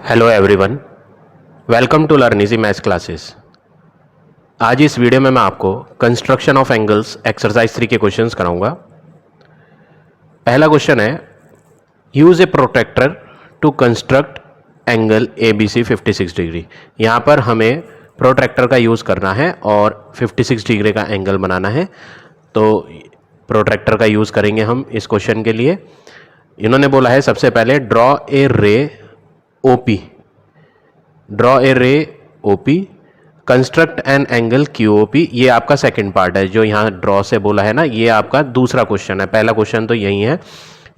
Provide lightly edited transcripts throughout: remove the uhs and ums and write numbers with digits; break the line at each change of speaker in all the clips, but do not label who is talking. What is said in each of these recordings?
Hello everyone, welcome to learn easy maths classes. आज इस video में मैं आपको कंस्ट्रक्शन ऑफ एंगल्स एक्सरसाइज 3 के क्वेश्चंस कराऊंगा। पहला क्वेश्चन है, use a protractor to construct angle A B C 56 degree. यहाँ पर हमें प्रोट्रैक्टर का यूज़ करना है और 56 डिग्री का एंगल बनाना है। तो प्रोट्रैक्टर का यूज़ करेंगे हम इस क्वेश्चन के लिए। इन्होंने बोला है सबसे पहले ड्रॉ ए रे OP, ड्रॉ ए रे OP, construct an angle QOP। ये आपका सेकंड पार्ट है, जो यहाँ ड्रॉ से बोला है ना, ये आपका दूसरा क्वेश्चन है। पहला क्वेश्चन तो यही है,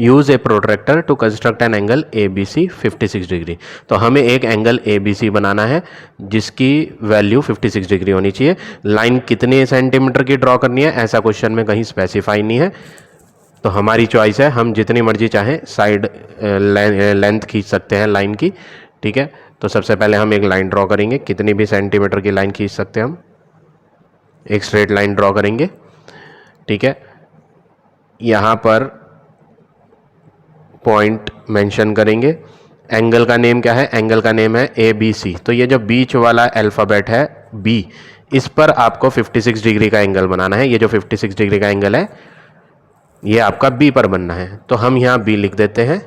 use a protractor to construct an angle ABC 56 degree. तो हमें एक एंगल ABC बनाना है जिसकी वैल्यू 56 डिग्री होनी चाहिए। लाइन कितने सेंटीमीटर की ड्रॉ करनी है, ऐसा क्वेश्चन में कहीं स्पेसिफाई नहीं है, तो हमारी चॉइस है, हम जितनी मर्जी चाहें साइड लेंथ खींच सकते हैं लाइन की। ठीक है, तो सबसे पहले हम एक लाइन ड्रॉ करेंगे, कितनी भी सेंटीमीटर की लाइन खींच सकते हैं हम। एक स्ट्रेट लाइन ड्रॉ करेंगे। ठीक है, यहाँ पर पॉइंट मेंशन करेंगे। एंगल का नेम क्या है? एंगल का नेम है ABC। तो ये जो बीच वाला अल्फ़ाबेट है B, इस पर आपको 56 डिग्री का एंगल बनाना है। ये जो 56 डिग्री का एंगल है ये आपका B पर बनना है। तो हम यहाँ B लिख देते हैं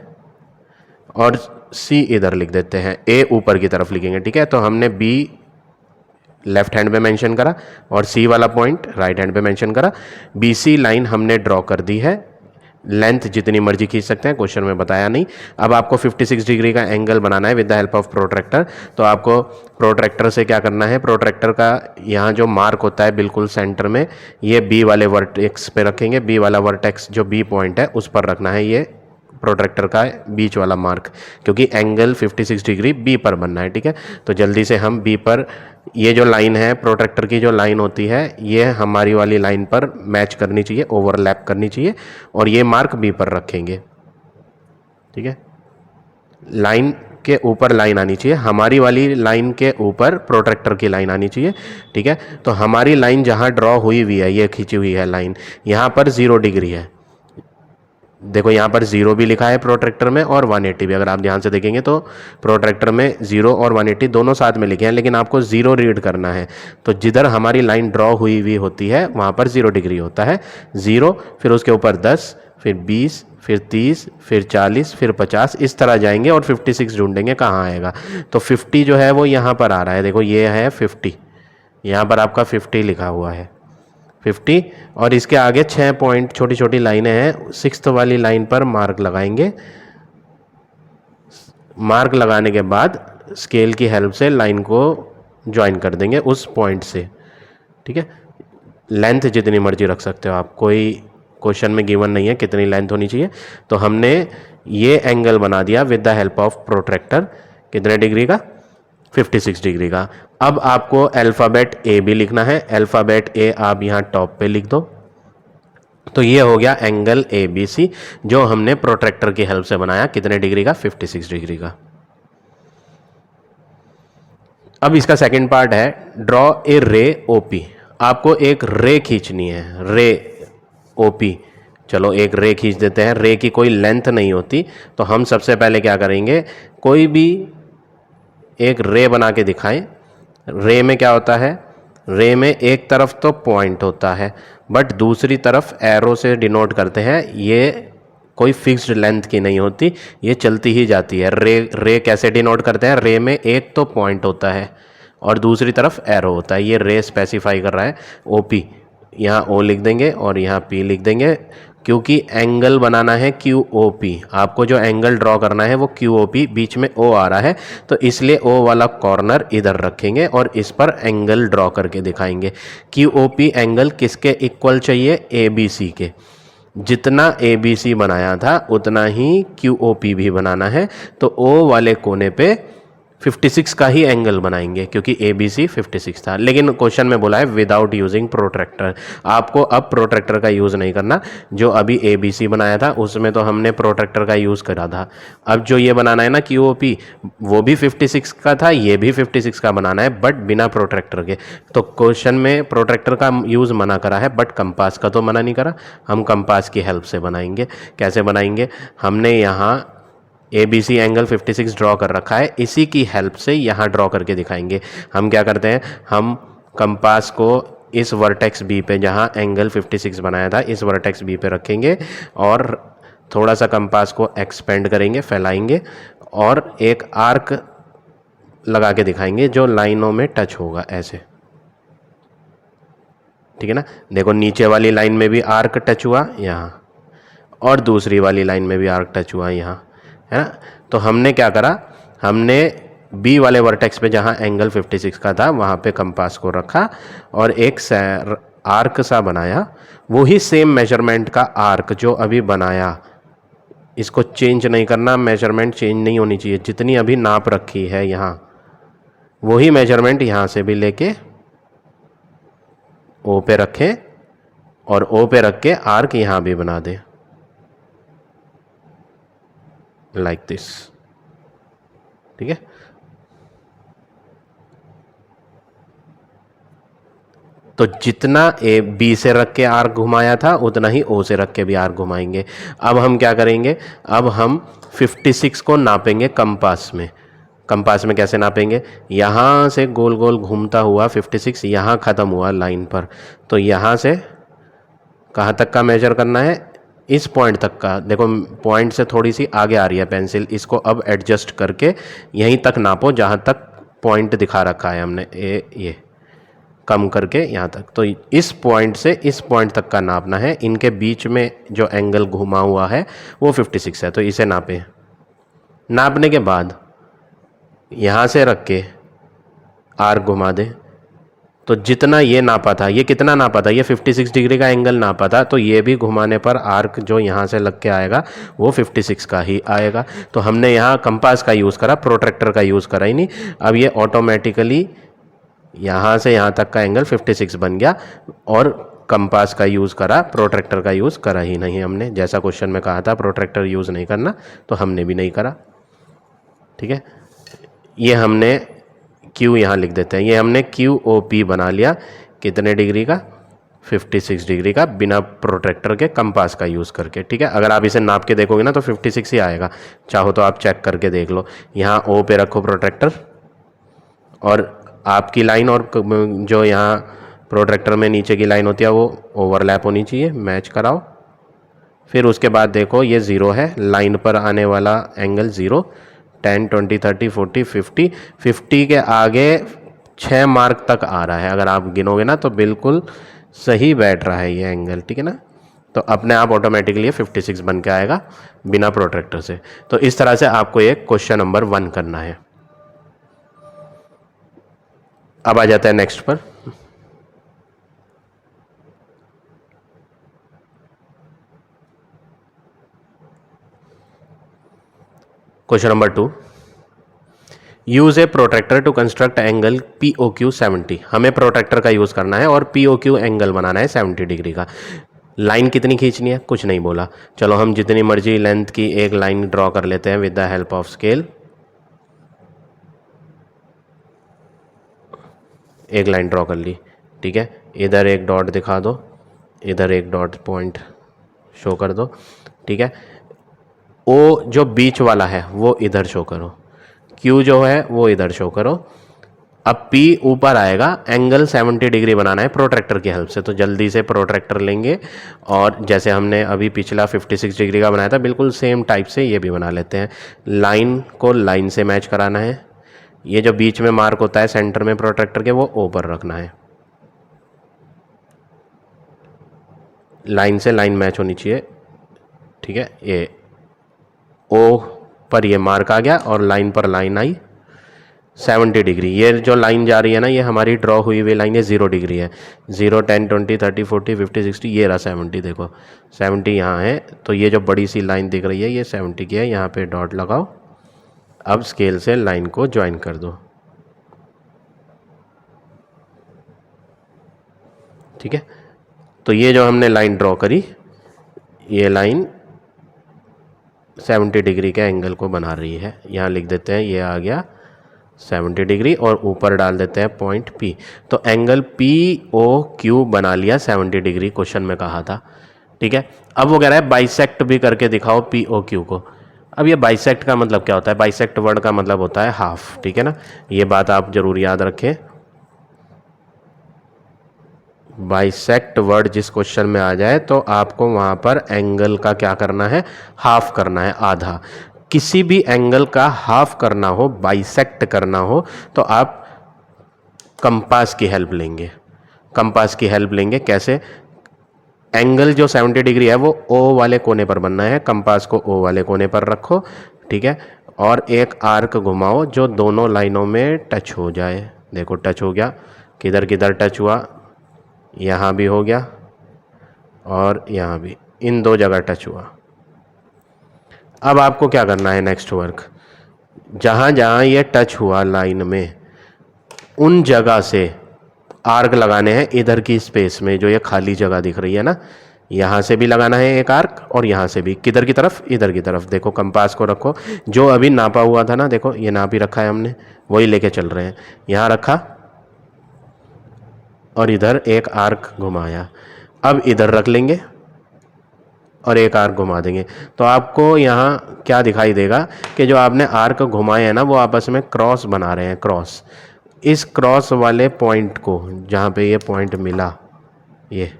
और C इधर लिख देते हैं, A ऊपर की तरफ लिखेंगे। ठीक है, तो हमने B लेफ्ट हैंड पे मेंशन करा और C वाला पॉइंट राइट हैंड पे मेंशन करा। BC लाइन हमने ड्रॉ कर दी है। लेंथ जितनी मर्जी खींच सकते हैं, क्वेश्चन में बताया नहीं। अब आपको 56 डिग्री का एंगल बनाना है with the help of protractor. तो आपको प्रोट्रैक्टर से क्या करना है, प्रोट्रैक्टर का यहाँ जो मार्क होता है बिल्कुल सेंटर में, ये B वाले वर्टेक्स पे रखेंगे। B वाला वर्टेक्स जो B पॉइंट है उस पर रखना है ये प्रोट्रैक्टर का बीच वाला मार्क, क्योंकि एंगल 56 डिग्री B पर बनना है। ठीक है, तो जल्दी से हम B पर, ये जो लाइन है प्रोट्रैक्टर की जो लाइन होती है ये हमारी वाली लाइन पर मैच करनी चाहिए, ओवरलैप करनी चाहिए, और ये मार्क B पर रखेंगे। ठीक है, लाइन के ऊपर लाइन आनी चाहिए, हमारी वाली लाइन के ऊपर प्रोट्रैक्टर की लाइन आनी चाहिए। ठीक है, तो हमारी लाइन जहाँ ड्रॉ हुई हुई है, ये खींची हुई है लाइन, यहाँ पर 0 डिग्री है। देखो यहाँ पर 0 भी लिखा है प्रोट्रैक्टर में और 180 भी। अगर आप ध्यान से देखेंगे तो प्रोट्रैक्टर में 0 और 180 दोनों साथ में लिखे हैं, लेकिन आपको 0 रीड करना है। तो जिधर हमारी लाइन ड्रॉ हुई हुई होती है वहाँ पर 0 डिग्री होता है। 0, फिर उसके ऊपर 10, फिर 20, फिर 30, फिर 40, फिर 50, इस तरह जाएंगे और 56 ढूंढेंगे कहाँ आएगा। तो 50 जो है वो यहाँ पर आ रहा है। देखो ये है 50, यहाँ पर आपका 50 लिखा हुआ है 50, और इसके आगे 6 पॉइंट छोटी छोटी लाइनें हैं। 6th वाली लाइन पर मार्क लगाएंगे। मार्क लगाने के बाद स्केल की हेल्प से लाइन को ज्वाइन कर देंगे उस पॉइंट से। ठीक है, लेंथ जितनी मर्जी रख सकते हो आप, कोई क्वेश्चन में गिवन नहीं है कितनी लेंथ होनी चाहिए। तो हमने ये एंगल बना दिया with the help of protractor. कितने डिग्री का? 56 डिग्री का। अब आपको अल्फ़ाबेट A भी लिखना है। अल्फ़ाबेट A आप यहाँ टॉप पे लिख दो। तो ये हो गया एंगल ABC जो हमने प्रोट्रैक्टर की हेल्प से बनाया। कितने डिग्री का? 56 डिग्री का। अब इसका सेकंड पार्ट है, ड्रॉ ए रे OP। आपको एक रे खींचनी है, रे OP। चलो एक रे खींच देते हैं। रे की कोई लेंथ नहीं होती, तो हम सबसे पहले क्या करेंगे, कोई भी एक रे बना के दिखाएं। रे में क्या होता है, रे में एक तरफ तो पॉइंट होता है बट दूसरी तरफ एरो से डिनोट करते हैं। ये कोई फिक्स्ड लेंथ की नहीं होती, ये चलती ही जाती है। रे कैसे डिनोट करते हैं, रे में एक तो पॉइंट होता है और दूसरी तरफ एरो होता है। ये रे स्पेसिफाई कर रहा है OP। यहाँ O लिख देंगे और यहाँ P लिख देंगे, क्योंकि एंगल बनाना है QOP। आपको जो एंगल ड्रॉ करना है वो QOP, बीच में O आ रहा है तो इसलिए O वाला कॉर्नर इधर रखेंगे और इस पर एंगल ड्रॉ करके दिखाएंगे। QOP एंगल किसके इक्वल चाहिए? ABC के। जितना ABC बनाया था उतना ही QOP भी बनाना है। तो O वाले कोने पे 56 का ही एंगल बनाएंगे, क्योंकि ABC 56 था। लेकिन क्वेश्चन में बोला है विदाउट यूजिंग प्रोट्रैक्टर। आपको अब प्रोट्रैक्टर का यूज़ नहीं करना। जो अभी ABC बनाया था उसमें तो हमने प्रोट्रैक्टर का यूज़ करा था। अब जो ये बनाना है ना QOP, वो भी 56 का था, ये भी 56 का बनाना है बट बिना प्रोट्रैक्टर के। तो क्वेश्चन में प्रोट्रैक्टर का यूज़ मना करा है बट कंपास का तो मना नहीं करा। हम कंपास की हेल्प से बनाएंगे। कैसे बनाएंगे, हमने यहाँ ABC एंगल 56 ड्रॉ कर रखा है, इसी की हेल्प से यहाँ ड्रॉ करके दिखाएंगे। हम क्या करते हैं, हम कंपास को इस वर्टेक्स B पे जहाँ एंगल 56 बनाया था इस वर्टेक्स B पे रखेंगे और थोड़ा सा कंपास को एक्सपेंड करेंगे, फैलाएंगे और एक आर्क लगा के दिखाएंगे जो लाइनों में टच होगा ऐसे, ठीक है ना। देखो नीचे वाली लाइन में भी आर्क टच हुआ यहाँ और दूसरी वाली लाइन में भी आर्क टच हुआ यहाँ, है ना। तो हमने क्या करा, हमने बी वाले वर्टेक्स पे जहाँ एंगल 56 का था वहाँ पे कंपास को रखा और एक आर्क सा बनाया। वही सेम मेजरमेंट का आर्क जो अभी बनाया, इसको चेंज नहीं करना, मेजरमेंट चेंज नहीं होनी चाहिए, जितनी अभी नाप रखी है यहाँ वही मेजरमेंट यहाँ से भी लेके ओ पे रखें और ओ पे रख के आर्क यहाँ भी बना दें लाइक दिस, ठीक है। तो जितना ए बी से रख के आर्क घुमाया था उतना ही ओ से रख के भी आर्क घुमाएंगे। अब हम क्या करेंगे, अब हम 56 को नापेंगे कंपास में। कंपास में कैसे नापेंगे, यहाँ से गोल गोल घूमता हुआ 56 यहाँ ख़त्म हुआ लाइन पर, तो यहाँ से कहाँ तक का मेजर करना है, इस पॉइंट तक का। देखो पॉइंट से थोड़ी सी आगे आ रही है पेंसिल, इसको अब एडजस्ट करके यहीं तक नापो जहाँ तक पॉइंट दिखा रखा है हमने, ये कम करके यहाँ तक। तो इस पॉइंट से इस पॉइंट तक का नापना है, इनके बीच में जो एंगल घुमा हुआ है वो 56 है, तो इसे नापें। नापने के बाद यहाँ से रख के आर्क घुमा दे, तो जितना ये नापा था, ये कितना नापा था, ये 56 डिग्री का एंगल नापा था, तो ये भी घुमाने पर आर्क जो यहाँ से लग के आएगा वो 56 का ही आएगा। तो हमने यहाँ कंपास का यूज़ करा, प्रोट्रैक्टर का यूज़ करा ही नहीं। अब ये ऑटोमेटिकली यहाँ से यहाँ तक का एंगल 56 बन गया और कंपास का यूज़ करा, प्रोट्रैक्टर का यूज़ करा ही नहीं हमने। जैसा क्वेश्चन में कहा था प्रोट्रैक्टर यूज़ नहीं करना, तो हमने भी नहीं करा, ठीक है। ये हमने Q यहाँ लिख देते हैं, ये हमने QOP बना लिया, कितने डिग्री का, 56 डिग्री का, बिना प्रोट्रैक्टर के कंपास का यूज़ करके, ठीक है। अगर आप इसे नाप के देखोगे ना तो 56 ही आएगा, चाहो तो आप चेक करके देख लो। यहाँ O पे रखो प्रोट्रैक्टर और आपकी लाइन और जो यहाँ प्रोट्रैक्टर में नीचे की लाइन होती है वो ओवरलैप होनी चाहिए, मैच कराओ। फिर उसके बाद देखो ये 0 है, लाइन पर आने वाला एंगल 0, 10, 20, 30, 40, 50, 50 के आगे 6 मार्क तक आ रहा है। अगर आप गिनोगे ना तो बिल्कुल सही बैठ रहा है ये एंगल, ठीक है ना। तो अपने आप ऑटोमेटिकली 56 बन के आएगा बिना प्रोट्रैक्टर से। तो इस तरह से आपको ये क्वेश्चन नंबर 1 करना है। अब आ जाता है नेक्स्ट पर। Question number 2, use a protractor to construct angle POQ 70। हमें प्रोट्रैक्टर का यूज़ करना है और POQ एंगल बनाना है 70 डिग्री का। लाइन कितनी खींचनी है, कुछ नहीं बोला, चलो हम जितनी मर्जी लेंथ की एक लाइन ड्रॉ कर लेते हैं with the help of scale. एक लाइन ड्रॉ कर ली, ठीक है। इधर एक डॉट दिखा दो, इधर एक डॉट पॉइंट शो कर दो, ठीक है। ओ जो बीच वाला है वो इधर शो करो, Q जो है वो इधर शो करो। अब P ऊपर आएगा, एंगल 70 डिग्री बनाना है प्रोट्रैक्टर की हेल्प से, तो जल्दी से प्रोट्रैक्टर लेंगे और जैसे हमने अभी पिछला 56 डिग्री का बनाया था बिल्कुल सेम टाइप से ये भी बना लेते हैं। लाइन को लाइन से मैच कराना है, ये जो बीच में मार्क होता है सेंटर में प्रोट्रैक्टर के वो ऊपर रखना है, लाइन से लाइन मैच होनी चाहिए, ठीक है। ये O पर ये मार्क आ गया और लाइन पर लाइन आई 70 डिग्री। ये जो लाइन जा रही है ना ये हमारी ड्रॉ हुई हुई लाइन, ये 0 डिग्री है। 0, 10, 20, 30, 40, 50, 60, ये रहा 70। देखो 70 यहाँ है, तो ये जो बड़ी सी लाइन दिख रही है ये 70 की है, यहाँ पे डॉट लगाओ। अब स्केल से लाइन को ज्वाइन कर दो, ठीक है। तो ये जो हमने लाइन ड्रॉ करी, ये लाइन 70 डिग्री के एंगल को बना रही है। यहाँ लिख देते हैं ये आ गया 70 डिग्री और ऊपर डाल देते हैं पॉइंट P। तो एंगल POQ बना लिया 70 डिग्री, क्वेश्चन में कहा था, ठीक है। अब वो कह रहा है बाइसेक्ट भी करके दिखाओ POQ को। अब ये बाइसेक्ट का मतलब क्या होता है? बाइसेक्ट वर्ड का मतलब होता है हाफ, ठीक है ना, ये बात आप जरूर याद रखें। बाइसेक्ट वर्ड जिस क्वेश्चन में आ जाए तो आपको वहां पर एंगल का क्या करना है? हाफ करना है, आधा। किसी भी एंगल का हाफ करना हो, बाइसेक्ट करना हो, तो आप कंपास की हेल्प लेंगे। कंपास की हेल्प लेंगे कैसे? एंगल जो 70 डिग्री है वो ओ वाले कोने पर बनना है, कंपास को ओ वाले कोने पर रखो, ठीक है, और एक आर्क घुमाओ जो दोनों लाइनों में टच हो जाए। देखो टच हो गया, किधर किधर टच हुआ? यहाँ भी हो गया और यहाँ भी, इन दो जगह टच हुआ। अब आपको क्या करना है नेक्स्ट वर्क? जहाँ जहाँ ये टच हुआ लाइन में, उन जगह से आर्क लगाने हैं इधर की स्पेस में, जो ये खाली जगह दिख रही है ना, यहाँ से भी लगाना है एक आर्क और यहाँ से भी। किधर की तरफ? इधर की तरफ। देखो कंपास को रखो, जो अभी नापा हुआ था ना, देखो ये नाप ही रखा है हमने, वही लेके चल रहे हैं। यहाँ रखा और इधर एक आर्क घुमाया। अब इधर रख लेंगे और एक आर्क घुमा देंगे, तो आपको यहाँ क्या दिखाई देगा कि जो आपने आर्क घुमाए हैं ना, वो आपस में क्रॉस बना रहे हैं, क्रॉस। इस क्रॉस वाले पॉइंट को, जहाँ पे ये पॉइंट मिला, ये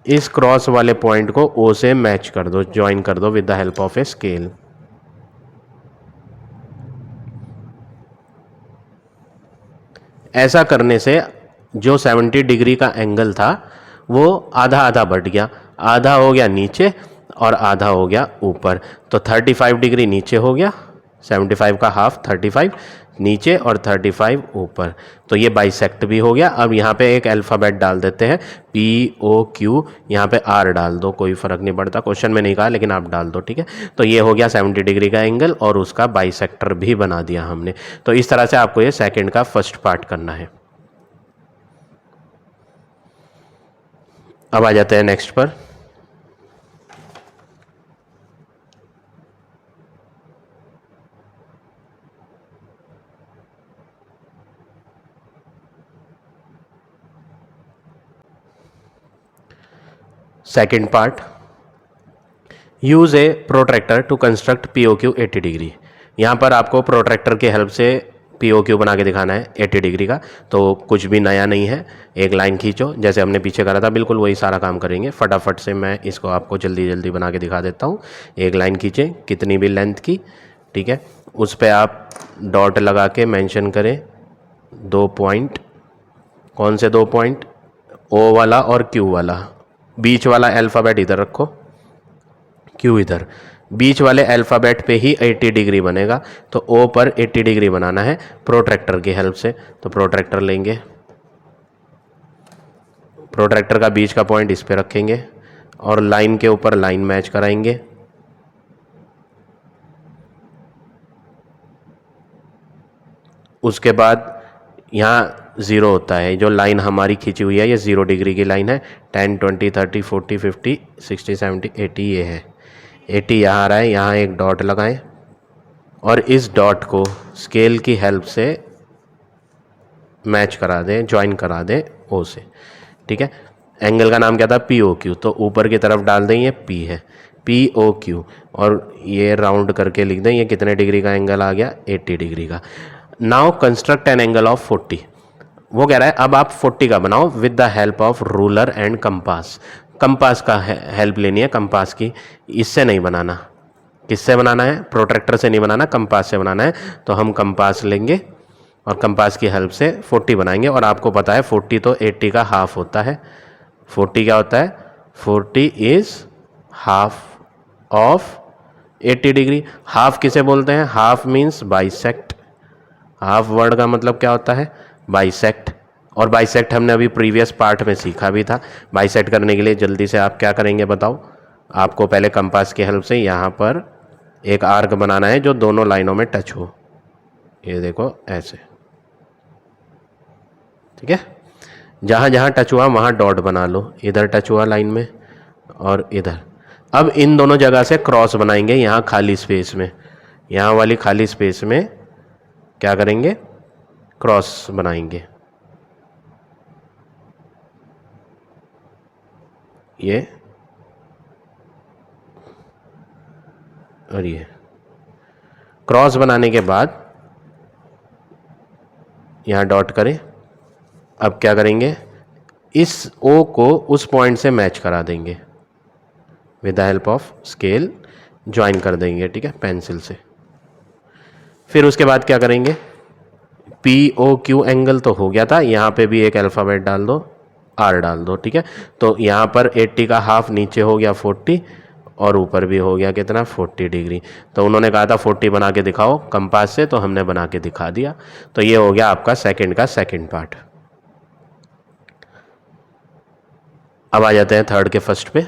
इस क्रॉस वाले पॉइंट को ओ से मैच कर दो, ज्वाइन कर दो with the help of a scale. ऐसा करने से जो 70 डिग्री का एंगल था वो आधा आधा बढ़ गया, आधा हो गया नीचे और आधा हो गया ऊपर। तो 35 डिग्री नीचे हो गया, 75 का हाफ 35 नीचे और 35 ऊपर, तो ये बाइसेक्ट भी हो गया। अब यहाँ पे एक अल्फ़ाबेट डाल देते हैं, POQ, यहाँ पे R डाल दो, कोई फ़र्क नहीं पड़ता, क्वेश्चन में नहीं कहा लेकिन आप डाल दो, ठीक है। तो ये हो गया 70 डिग्री का एंगल और उसका बाइसेक्टर भी बना दिया हमने। तो इस तरह से आपको ये सेकंड का फर्स्ट पार्ट करना है। अब आ जाते हैं नेक्स्ट पर। Second part, use a protractor to construct POQ 80 degree. यहाँ पर आपको प्रोट्रैक्टर की हेल्प से POQ बना के दिखाना है 80 डिग्री का। तो कुछ भी नया नहीं है, एक लाइन खींचो जैसे हमने पीछे करा था, बिल्कुल वही सारा काम करेंगे। फटाफट से मैं इसको आपको जल्दी जल्दी बना के दिखा देता हूँ। एक लाइन खींचें कितनी भी लेंथ की, ठीक है, उस पर आप डॉट लगा के मेंशन करें 2 पॉइंट। कौन से 2 पॉइंट? O वाला और Q वाला। बीच वाला अल्फ़ाबेट इधर रखो, Q इधर। बीच वाले अल्फ़ाबेट पे ही 80 डिग्री बनेगा, तो O पर 80 डिग्री बनाना है प्रोट्रैक्टर की हेल्प से। तो प्रोट्रैक्टर लेंगे, प्रोट्रैक्टर का बीच का पॉइंट इस पे रखेंगे और लाइन के ऊपर लाइन मैच कराएंगे। उसके बाद यहाँ 0 होता है, जो लाइन हमारी खींची हुई है ये 0 डिग्री की लाइन है। 10, 20, 30, 40, 50, 60, 70, 80 ये है। 80 यहाँ आ रहा है, यहाँ एक डॉट लगाएं और इस डॉट को स्केल की हेल्प से मैच करा दें, ज्वाइन करा दें O से, ठीक है। एंगल का नाम क्या था? POQ। तो ऊपर की तरफ डाल दें, ये P है, POQ, और ये राउंड करके लिख दें ये कितने डिग्री का एंगल आ गया? 80 डिग्री का। Now construct an angle of 40। वो कह रहा है अब आप 40 का बनाओ with the help of ruler and compass. Compass का हेल्प लेनी है, कंपास की, इससे नहीं बनाना। किससे बनाना है? प्रोट्रैक्टर से नहीं बनाना, कंपास से बनाना है। तो हम कंपास लेंगे और कंपास की हेल्प से 40 बनाएंगे। और आपको पता है 40 तो 80 का हाफ होता है। 40 क्या होता है? 40 is half of 80 degree. Half किसे बोलते हैं? Half means bisect. Half word का मतलब क्या होता है? बाइसेक्ट। और बाइसेक्ट हमने अभी प्रीवियस पार्ट में सीखा भी था। बाइसेक्ट करने के लिए जल्दी से आप क्या करेंगे बताओ? आपको पहले कंपास की हेल्प से यहाँ पर एक आर्क बनाना है जो दोनों लाइनों में टच हो। ये देखो ऐसे, ठीक है। जहाँ जहाँ टच हुआ वहाँ डॉट बना लो, इधर टच हुआ लाइन में और इधर। अब इन दोनों जगह से क्रॉस बनाएंगे, यहाँ खाली स्पेस में, यहाँ वाली खाली स्पेस में क्या करेंगे? क्रॉस बनाएंगे। ये और ये क्रॉस बनाने के बाद यहाँ डॉट करें। अब क्या करेंगे, इस ओ को उस पॉइंट से मैच करा देंगे with the help of scale, join कर देंगे, ठीक है, पेंसिल से। फिर उसके बाद क्या करेंगे, पी ओ क्यू एंगल तो हो गया था, यहाँ पे भी एक अल्फ़ाबेट डाल दो, आर डाल दो, ठीक है। तो यहाँ पर 80 का हाफ नीचे हो गया 40 और ऊपर भी हो गया कितना 40 डिग्री। तो उन्होंने कहा था 40 बना के दिखाओ कंपास से, तो हमने बना के दिखा दिया। तो ये हो गया आपका सेकंड का सेकंड पार्ट। अब आ जाते हैं थर्ड के फर्स्ट पे।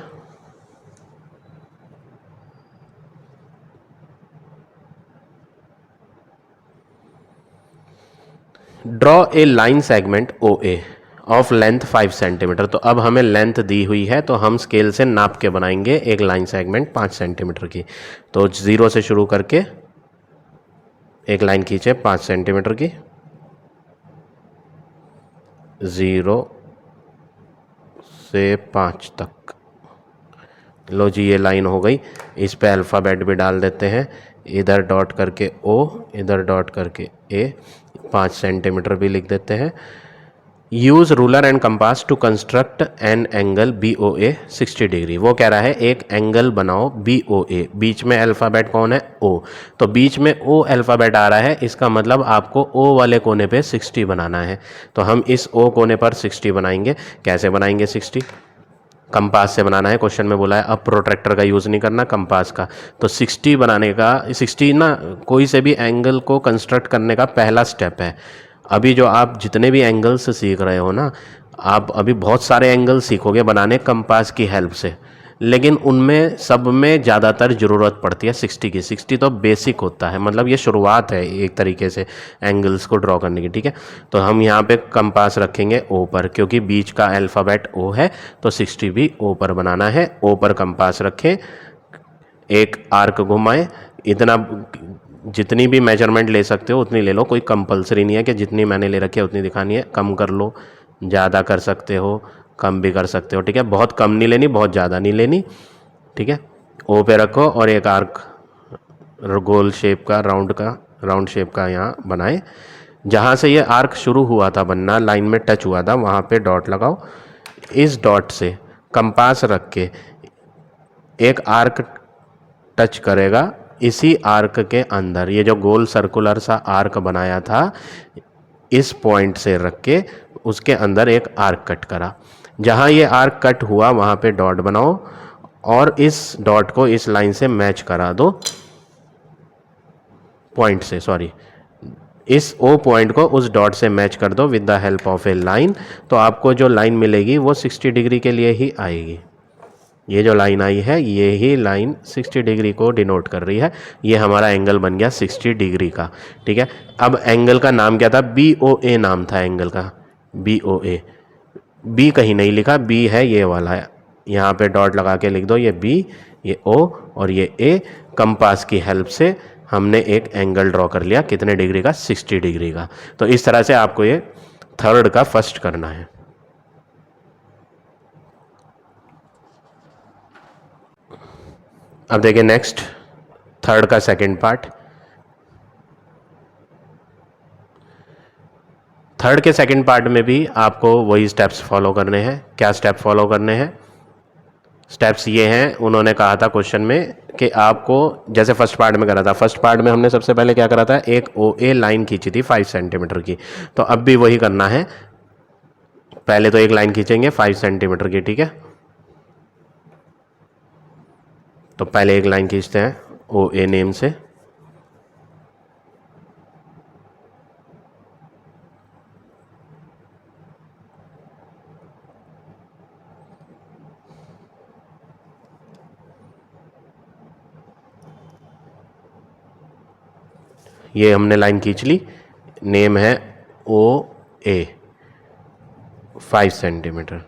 Draw a line segment O A of length 5 centimetre. तो अब हमें लेंथ दी हुई है, तो हम स्केल से नाप के बनाएंगे एक लाइन सेगमेंट 5 सेंटीमीटर की। तो 0 से शुरू करके एक लाइन खींचे 5 सेंटीमीटर की, 0 से 5 तक। लो जी, ये लाइन हो गई। इस पे अल्फ़ाबेट भी डाल देते हैं, इधर डॉट करके ओ, इधर डॉट करके ए, 5 सेंटीमीटर भी लिख देते हैं। Use ruler and compass to construct an angle B O A 60 degree. वो कह रहा है एक एंगल बनाओ बी ओ ए, बीच में अल्फ़ाबेट कौन है, ओ। तो बीच में ओ अल्फ़ाबेट आ रहा है, इसका मतलब आपको ओ वाले कोने पे 60 बनाना है। तो हम इस ओ कोने पर 60 बनाएंगे। कैसे बनाएंगे 60? कंपास से बनाना है, क्वेश्चन में बोला है। अब प्रोट्रैक्टर का यूज़ नहीं करना, कंपास का। तो 60 बनाने का, 60 ना कोई से भी एंगल को कंस्ट्रक्ट करने का पहला स्टेप है। अभी जो आप जितने भी एंगल्स सीख रहे हो ना, आप अभी बहुत सारे एंगल सीखोगे बनाने कंपास की हेल्प से, लेकिन उनमें सब में ज़्यादातर ज़रूरत पड़ती है 60 की। 60 तो बेसिक होता है, मतलब ये शुरुआत है एक तरीके से एंगल्स को ड्रॉ करने की, ठीक है। तो हम यहाँ पे कंपास रखेंगे ओ पर, क्योंकि बीच का अल्फ़ाबेट ओ है, तो 60 भी ओ पर बनाना है। ओ पर कंपास रखें, एक आर्क घुमाएं। इतना जितनी भी मेजरमेंट ले सकते हो उतनी ले लो, कोई कंपलसरी नहीं है कि जितनी मैंने ले रखी है उतनी दिखानी है। कम कर लो, ज़्यादा कर सकते हो, कम भी कर सकते हो, ठीक है। बहुत कम नहीं लेनी, बहुत ज़्यादा नहीं लेनी, ठीक है। ओ पे रखो और एक आर्क गोल शेप का, राउंड शेप का यहाँ बनाए। जहाँ से ये आर्क शुरू हुआ था बनना, लाइन में टच हुआ था, वहाँ पे डॉट लगाओ। इस डॉट से कंपास रख के एक आर्क टच करेगा इसी आर्क के अंदर। ये जो गोल सर्कुलर सा आर्क बनाया था, इस पॉइंट से रख के उसके अंदर एक आर्क कट करा। जहाँ ये आर्क कट हुआ वहाँ पे डॉट बनाओ और इस डॉट को इस लाइन से मैच करा दो, पॉइंट से, सॉरी, इस ओ पॉइंट को उस डॉट से मैच कर दो with the help of A line. तो आपको जो लाइन मिलेगी वो 60 डिग्री के लिए ही आएगी। ये जो लाइन आई है, ये ही लाइन 60 डिग्री को डिनोट कर रही है। ये हमारा एंगल बन गया 60 डिग्री का, ठीक है। अब एंगल का नाम क्या था, बी ओ ए नाम था एंगल का, बी ओ ए। बी कहीं नहीं लिखा, बी है ये वाला है, यहाँ पे डॉट लगा के लिख दो, ये बी, ये ओ और ये ए। कंपास की हेल्प से हमने एक एंगल ड्रॉ कर लिया, कितने डिग्री का, 60 डिग्री का। तो इस तरह से आपको ये थर्ड का फर्स्ट करना है। अब देखिए नेक्स्ट, थर्ड का सेकंड पार्ट। थर्ड के सेकंड पार्ट में भी आपको वही स्टेप्स फॉलो करने हैं। क्या स्टेप फॉलो करने हैं? स्टेप्स ये हैं, उन्होंने कहा था क्वेश्चन में कि आपको जैसे फर्स्ट पार्ट में करा था, फर्स्ट पार्ट में हमने सबसे पहले क्या करा था, एक ओ ए लाइन खींची थी 5 सेंटीमीटर की। तो अब भी वही करना है, पहले तो एक लाइन खींचेंगे 5 सेंटीमीटर की, ठीक है। तो पहले एक लाइन खींचते हैं ओ ए नेम से, ये हमने लाइन खींच ली, नेम है ओ ए 5 सेंटीमीटर,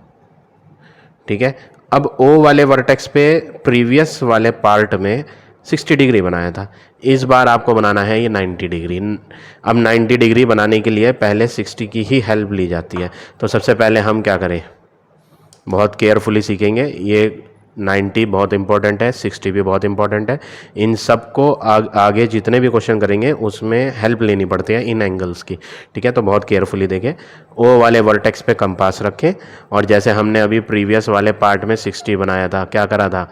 ठीक है। अब ओ वाले वर्टेक्स पे प्रीवियस वाले पार्ट में 60 डिग्री बनाया था, इस बार आपको बनाना है ये 90 डिग्री। अब 90 डिग्री बनाने के लिए पहले 60 की ही हेल्प ली जाती है। तो सबसे पहले हम क्या करें, बहुत केयरफुली सीखेंगे। ये 90 बहुत इंपॉर्टेंट है, 60 भी बहुत इंपॉर्टेंट है। इन सबको आगे जितने भी क्वेश्चन करेंगे उसमें हेल्प लेनी पड़ती है इन एंगल्स की, ठीक है। तो बहुत केयरफुली देखें। ओ वाले वर्टेक्स पे कंपास रखें और जैसे हमने अभी प्रीवियस वाले पार्ट में 60 बनाया था, क्या करा था,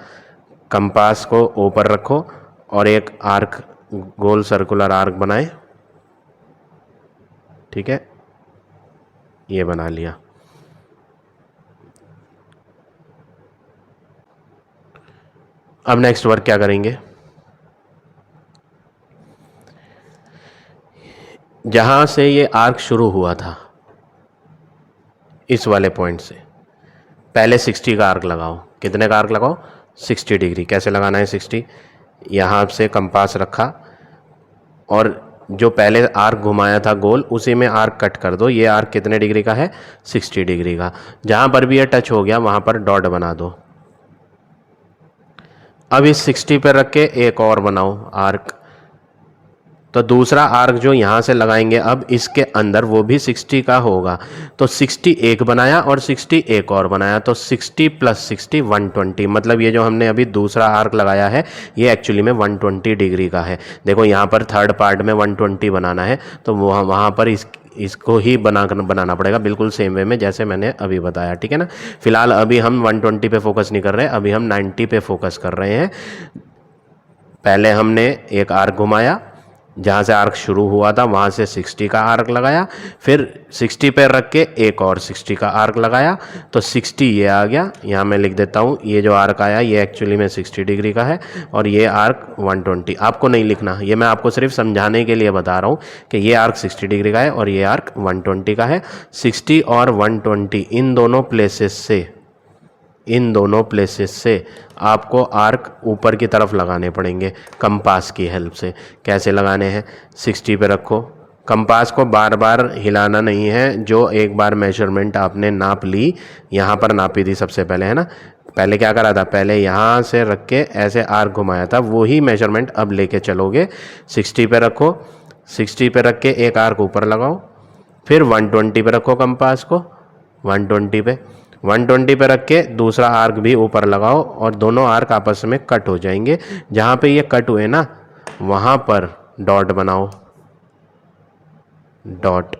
कंपास को ऊपर रखो और एक आर्क, गोल सर्कुलर आर्क बनाए, ठीक है, ये बना लिया। अब नेक्स्ट वर्क क्या करेंगे, जहां से ये आर्क शुरू हुआ था इस वाले पॉइंट से, पहले 60 का आर्क लगाओ। कितने का आर्क लगाओ, 60 डिग्री। कैसे लगाना है 60, यहाँ से कंपास रखा और जो पहले आर्क घुमाया था गोल, उसी में आर्क कट कर दो। ये आर्क कितने डिग्री का है, 60 डिग्री का। जहाँ पर भी ये टच हो गया वहाँ पर डॉट बना दो। अब इस 60 पर रख के एक और बनाओ आर्क। तो दूसरा आर्क जो यहाँ से लगाएंगे अब इसके अंदर, वो भी 60 का होगा। तो 60 एक बनाया और 60 एक और बनाया, तो 60 + 60 120। मतलब ये जो हमने अभी दूसरा आर्क लगाया है ये एक्चुअली में 120 डिग्री का है। देखो यहाँ पर थर्ड पार्ट में 120 बनाना है, तो वहाँ पर इसको ही बनाना पड़ेगा बिल्कुल सेम वे में जैसे मैंने अभी बताया, ठीक है ना। फिलहाल अभी हम 120 पे फोकस नहीं कर रहे, अभी हम 90 पे फोकस कर रहे हैं। पहले हमने एक आर्क घुमाया, जहाँ से आर्क शुरू हुआ था वहाँ से 60 का आर्क लगाया, फिर 60 पे रख के एक और 60 का आर्क लगाया, तो 60 ये आ गया। यहाँ मैं लिख देता हूँ, ये जो आर्क आया ये एक्चुअली में 60 डिग्री का है और ये आर्क 120। आपको नहीं लिखना, ये मैं आपको सिर्फ समझाने के लिए बता रहा हूँ कि ये आर्क 60 डिग्री का है और ये आर्क 120 का है। 60 और 120 इन दोनों प्लेसेस से आपको आर्क ऊपर की तरफ लगाने पड़ेंगे कंपास की हेल्प से। कैसे लगाने हैं, 60 पे रखो, कंपास को बार बार हिलाना नहीं है। जो एक बार मेजरमेंट आपने नाप ली, यहाँ पर नापी थी सबसे पहले, है ना। पहले क्या करा था, पहले यहाँ से रख के ऐसे आर्क घुमाया था, वही मेजरमेंट अब लेके चलोगे। 60 पे रखो, 60 पे रख के एक आर्क ऊपर लगाओ, फिर 120 पे रखो कंपास को, 120 पे रख के दूसरा आर्क भी ऊपर लगाओ और दोनों आर्क आपस में कट हो जाएंगे। जहाँ पे ये कट हुए ना वहाँ पर डॉट बनाओ। डॉट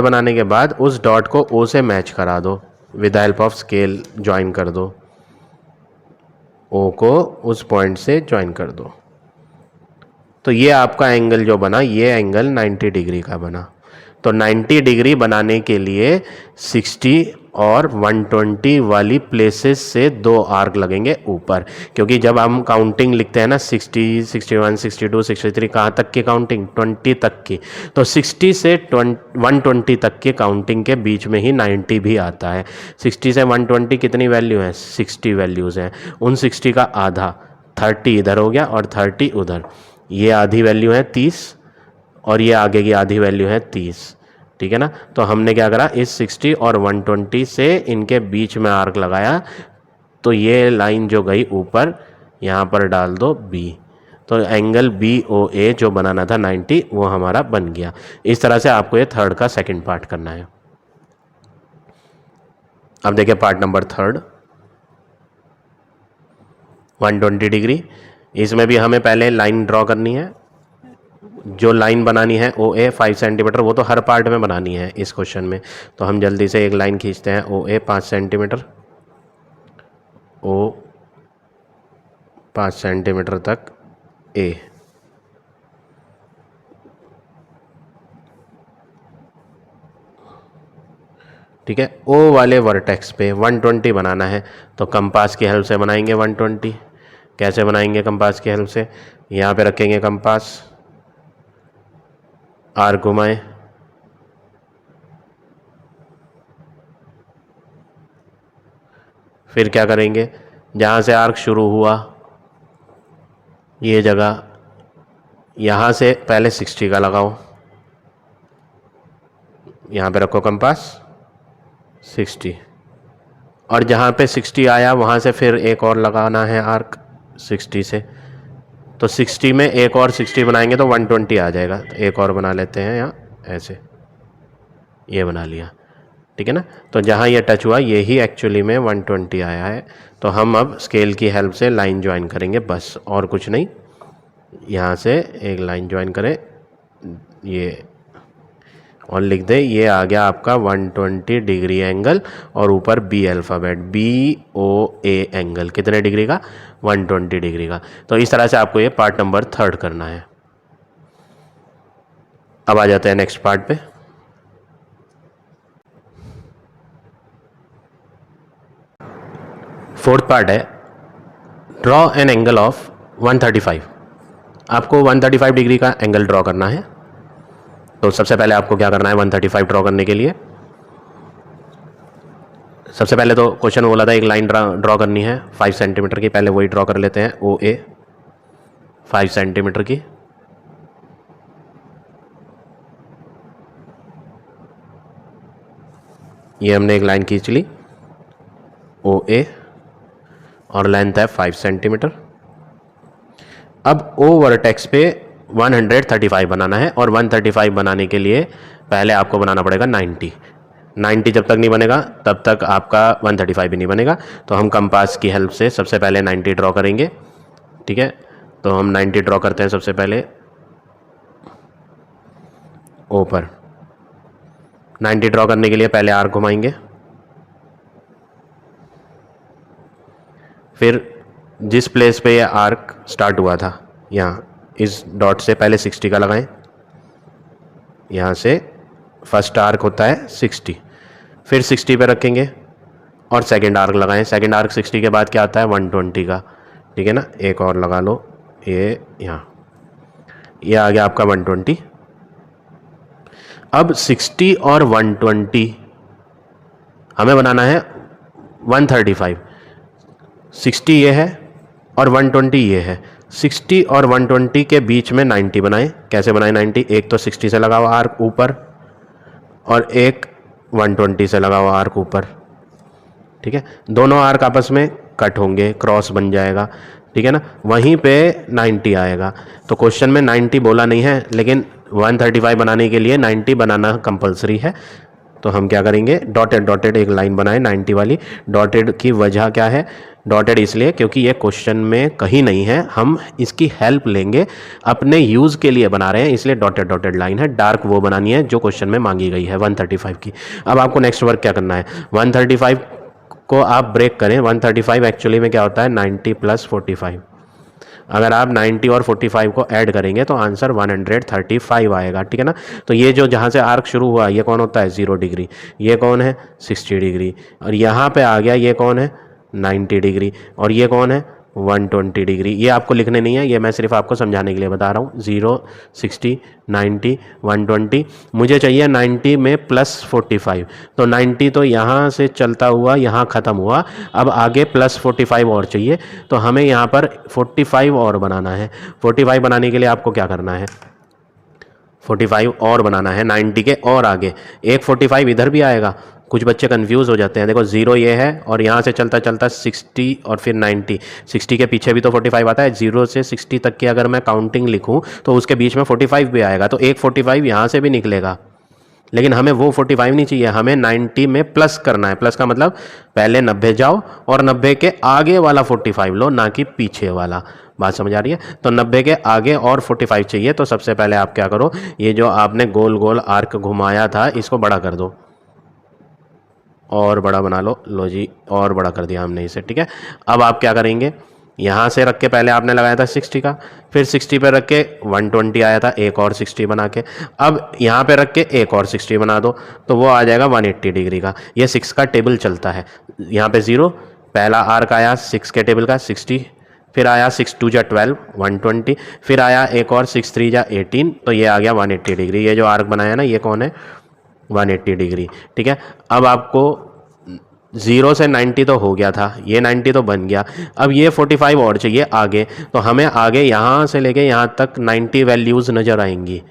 बनाने के बाद उस डॉट को ओ से मैच करा दो, with the help of scale join कर दो। ओ को उस पॉइंट से ज्वाइन कर दो। तो ये आपका एंगल जो बना, ये एंगल 90 डिग्री का बना। तो 90 डिग्री बनाने के लिए 60 और 120 वाली प्लेसेस से दो आर्क लगेंगे ऊपर, क्योंकि जब हम काउंटिंग लिखते हैं ना 60, 61, 62, 63, कहाँ तक की काउंटिंग, 20 तक की। तो 60 से 120 तक की काउंटिंग के बीच में ही 90 भी आता है। 60 से 120 कितनी वैल्यू है, 60 वैल्यूज़ हैं। उन 60 का आधा 30 इधर हो गया और 30 उधर, ये आधी वैल्यू है 30 और ये आगे की आधी वैल्यू है 30, ठीक है ना। तो हमने क्या करा, इस 60 और 120 से इनके बीच में आर्क लगाया, तो ये लाइन जो गई ऊपर यहाँ पर डाल दो B। तो एंगल BOA जो बनाना था 90, वो हमारा बन गया। इस तरह से आपको ये थर्ड का सेकंड पार्ट करना है। अब देखिए पार्ट नंबर थर्ड, 120 डिग्री। इसमें भी हमें पहले लाइन ड्रॉ करनी है। जो लाइन बनानी है OA 5 सेंटीमीटर, वो तो हर पार्ट में बनानी है इस क्वेश्चन में। तो हम जल्दी से एक लाइन खींचते हैं, OA 5 सेंटीमीटर, O 5 सेंटीमीटर तक A। ठीक है, O वाले वर्टेक्स पे 120 बनाना है, तो कंपास की हेल्प से बनाएंगे 120। कैसे बनाएंगे कंपास की हेल्प से, यहाँ पे रखेंगे कंपास, आर्क घुमाएं, फिर क्या करेंगे, जहाँ से आर्क शुरू हुआ ये जगह, यहाँ से पहले 60 का लगाओ, यहाँ पे रखो कंपास 60, और जहाँ पे 60 आया वहाँ से फिर एक और लगाना है आर्क 60 से। तो 60 में एक और 60 बनाएंगे तो 120 आ जाएगा। तो एक और बना लेते हैं यहाँ ऐसे, ये बना लिया। ठीक है ना। तो जहाँ ये टच हुआ यही एक्चुअली में 120 आया है। तो हम अब स्केल की हेल्प से लाइन ज्वाइन करेंगे, बस और कुछ नहीं। यहाँ से एक लाइन ज्वाइन करें ये, और लिख दे ये आ गया आपका 120 डिग्री एंगल, और ऊपर बी अल्फ़ाबेट BOA एंगल कितने डिग्री का, 120 डिग्री का। तो इस तरह से आपको ये पार्ट नंबर 3 करना है। अब आ जाते हैं नेक्स्ट पार्ट पे। फोर्थ पार्ट है ड्रॉ एन एंगल ऑफ 135। आपको 135 डिग्री का एंगल ड्रॉ करना है। तो सबसे पहले आपको क्या करना है 135 ड्रॉ करने के लिए, सबसे पहले तो क्वेश्चन बोला था एक लाइन ड्रॉ करनी है 5 सेंटीमीटर की, पहले वही ड्रॉ कर लेते हैं। OA 5 सेंटीमीटर की, ये हमने एक लाइन खींच ली OA और लेंथ है 5 सेंटीमीटर। अब O वर्टेक्स पे 135 बनाना है, और 135 बनाने के लिए पहले आपको बनाना पड़ेगा 90 जब तक नहीं बनेगा तब तक आपका 135 भी नहीं बनेगा। तो हम कंपास की हेल्प से सबसे पहले 90 ड्रॉ करेंगे, ठीक है। तो हम 90 ड्रॉ करते हैं सबसे पहले O पर। 90 ड्रॉ करने के लिए पहले आर्क घुमाएंगे, फिर जिस प्लेस पे ये आर्क स्टार्ट हुआ था यहाँ इस डॉट से पहले 60 का लगाएं। यहाँ से फर्स्ट आर्क होता है 60, फिर 60 पे रखेंगे और सेकंड आर्क लगाएं। सेकंड आर्क 60 के बाद क्या आता है 120 का, ठीक है ना। एक और लगा लो ये यहाँ, ये आ गया आपका 120। अब 60 और 120 हमें बनाना है 135। 60 ये है और 120 ये है। 60 और 120 के बीच में 90 बनाएं। कैसे बनाएं 90, एक तो 60 से लगा हुआ आर्क ऊपर और एक 120 से लगा हुआ आर्क ऊपर, ठीक है। दोनों आर्क आपस में कट होंगे, क्रॉस बन जाएगा, ठीक है ना। वहीं पे 90 आएगा। तो क्वेश्चन में 90 बोला नहीं है, लेकिन 135 बनाने के लिए 90 बनाना कंपलसरी है। तो हम क्या करेंगे डॉटेड एक लाइन बनाएं 90 वाली। डॉटेड की वजह क्या है, डॉटेड इसलिए क्योंकि ये क्वेश्चन में कहीं नहीं है, हम इसकी हेल्प लेंगे, अपने यूज़ के लिए बना रहे हैं, इसलिए डॉटेड लाइन है। डार्क वो बनानी है जो क्वेश्चन में मांगी गई है 135 की। अब आपको नेक्स्ट वर्क क्या करना है, 135 को आप ब्रेक करें। 135 एक्चुअली में क्या होता है 90 + 45। अगर आप 90 और 45 को ऐड करेंगे तो आंसर 135 आएगा, ठीक है ना। तो ये जो जहाँ से आर्क शुरू हुआ ये कौन होता है 0 डिग्री, ये कौन है 60 डिग्री, और यहाँ पे आ गया ये कौन है 90 डिग्री, और ये कौन है 120 डिग्री। ये आपको लिखने नहीं है, ये मैं सिर्फ आपको समझाने के लिए बता रहा हूँ। 0, 60, 90, 120। मुझे चाहिए 90 में +45। तो 90 तो यहाँ से चलता हुआ यहाँ ख़त्म हुआ, अब आगे +45 और चाहिए। तो हमें यहाँ पर 45 और बनाना है। 45 बनाने के लिए आपको क्या करना है 45 और बनाना है 90 के और आगे। एक 45 इधर भी आएगा, कुछ बच्चे कंफ्यूज हो जाते हैं। देखो 0 ये है और यहाँ से चलता चलता 60 और फिर 90। 60 के पीछे भी तो 45 आता है। 0 से 60 तक की अगर मैं काउंटिंग लिखूँ तो उसके बीच में 45 भी आएगा, तो एक 45 यहाँ से भी निकलेगा। लेकिन हमें वो 45 नहीं चाहिए, हमें 90 में प्लस करना है। प्लस का मतलब पहले 90 जाओ और 90 के आगे वाला 45 लो, ना कि पीछे वाला। बात समझ आ रही है। तो 90 के आगे और 45 चाहिए। तो सबसे पहले आप क्या करो, ये जो आपने गोल गोल आर्क घुमाया था इसको बड़ा कर दो और बड़ा बना लो जी, और बड़ा कर दिया हमने इसे, ठीक है। अब आप क्या करेंगे, यहाँ से रख के पहले आपने लगाया था 60 का, फिर 60 पे रख के 120 आया था, एक और 60 बना के, अब यहाँ पे रख के एक और 60 बना दो, तो वो आ जाएगा 180 डिग्री का। ये 6 का टेबल चलता है। यहाँ पे 0 पहला आर्क आया 6 के टेबल का 60, फिर आया 6 2 जा 12 120, फिर आया एक और 6 3 जा 18, तो ये आ गया 180 डिग्री। ये जो आर्क बनाया ना ये कौन है 180 डिग्री, ठीक है। अब आपको 0 से 90 तो हो गया था, ये 90 तो बन गया। अब ये 45 और चाहिए आगे, तो हमें आगे यहाँ से लेके यहाँ तक 90 वैल्यूज़ नज़र आएंगी,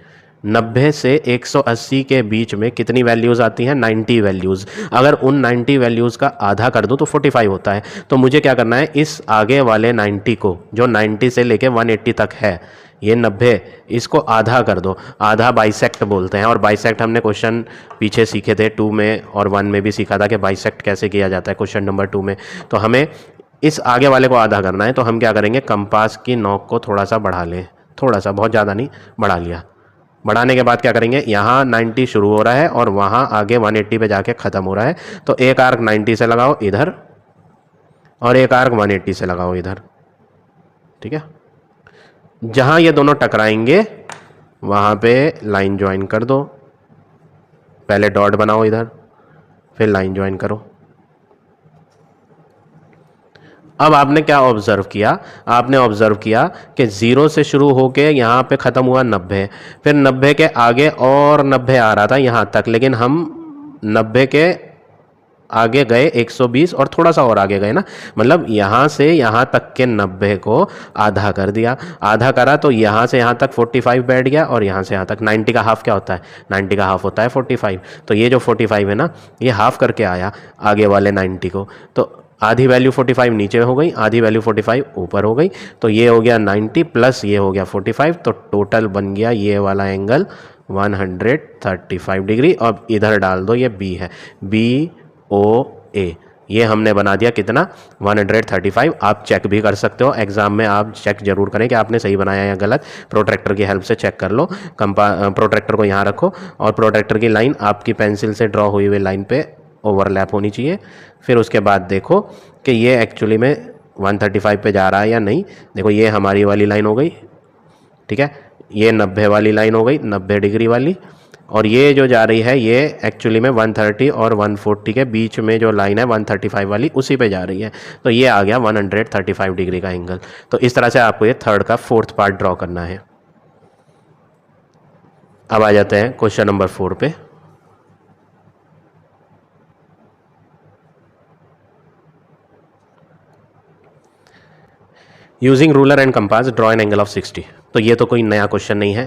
90 से 180 के बीच में कितनी वैल्यूज़ आती हैं? 90 वैल्यूज़। अगर उन 90 वैल्यूज़ का आधा कर दूं तो 45 होता है। तो मुझे क्या करना है, इस आगे वाले 90 को, जो 90 से लेके 180 तक है, ये 90, इसको आधा कर दो। आधा बाइसेक्ट बोलते हैं, और बाइसेक्ट हमने क्वेश्चन पीछे सीखे थे 2 में और 1 में भी सीखा था कि बाइसेक्ट कैसे किया जाता है क्वेश्चन नंबर 2 में। तो हमें इस आगे वाले को आधा करना है, तो हम क्या करेंगे, कंपास की नोक को थोड़ा सा बढ़ा लें, थोड़ा सा, बहुत ज़्यादा नहीं, बढ़ा लिया। बढ़ाने के बाद क्या करेंगे, यहाँ 90 शुरू हो रहा है और वहाँ आगे 180 पे जाके ख़त्म हो रहा है, तो एक आर्क 90 से लगाओ इधर और एक आर्क 180 से लगाओ इधर, ठीक है। जहाँ ये दोनों टकराएंगे वहाँ पे लाइन ज्वाइन कर दो। पहले डॉट बनाओ इधर, फिर लाइन ज्वाइन करो। अब आपने क्या ऑब्जर्व किया, आपने ऑब्जर्व किया कि 0 से शुरू होके यहाँ पे ख़त्म हुआ 90, फिर 90 के आगे और 90 आ रहा था यहाँ तक, लेकिन हम 90 के आगे गए 120 और थोड़ा सा और आगे गए ना, मतलब यहाँ से यहाँ तक के 90 को आधा कर दिया। आधा करा तो यहाँ से यहाँ तक 45 बैठ गया, और यहाँ से यहाँ तक 90 का हाफ क्या होता है, 90 का हाफ होता है 45। तो ये जो 45 है ना, ये हाफ करके आया आगे वाले 90 को, तो आधी वैल्यू 45 नीचे हो गई, आधी वैल्यू 45 ऊपर हो गई। तो ये हो गया 90 प्लस ये हो गया 45, तो टोटल बन गया ये वाला एंगल 135 डिग्री। अब इधर डाल दो, ये बी है, BOA, ये हमने बना दिया कितना, 135। आप चेक भी कर सकते हो, एग्जाम में आप चेक जरूर करें कि आपने सही बनाया या गलत, प्रोट्रैक्टर की हेल्प से चेक कर लो। प्रोट्रैक्टर को यहाँ रखो और प्रोट्रैक्टर की लाइन आपकी पेंसिल से ड्रॉ हुई हुई लाइन पे ओवरलैप होनी चाहिए। फिर उसके बाद देखो कि ये एक्चुअली में 135 पे जा रहा है या नहीं। देखो ये हमारी वाली लाइन हो गई, ठीक है, ये 90 वाली लाइन हो गई, 90 डिग्री वाली, और ये जो जा रही है ये एक्चुअली में 130 और 140 के बीच में जो लाइन है 135 वाली, उसी पे जा रही है। तो ये आ गया 135 डिग्री का एंगल। तो इस तरह से आपको ये थर्ड का फोर्थ पार्ट ड्रॉ करना है। अब आ जाते हैं क्वेश्चन नंबर 4 पे। Using ruler and compass draw an angle of 60। तो ये तो कोई नया क्वेश्चन नहीं है,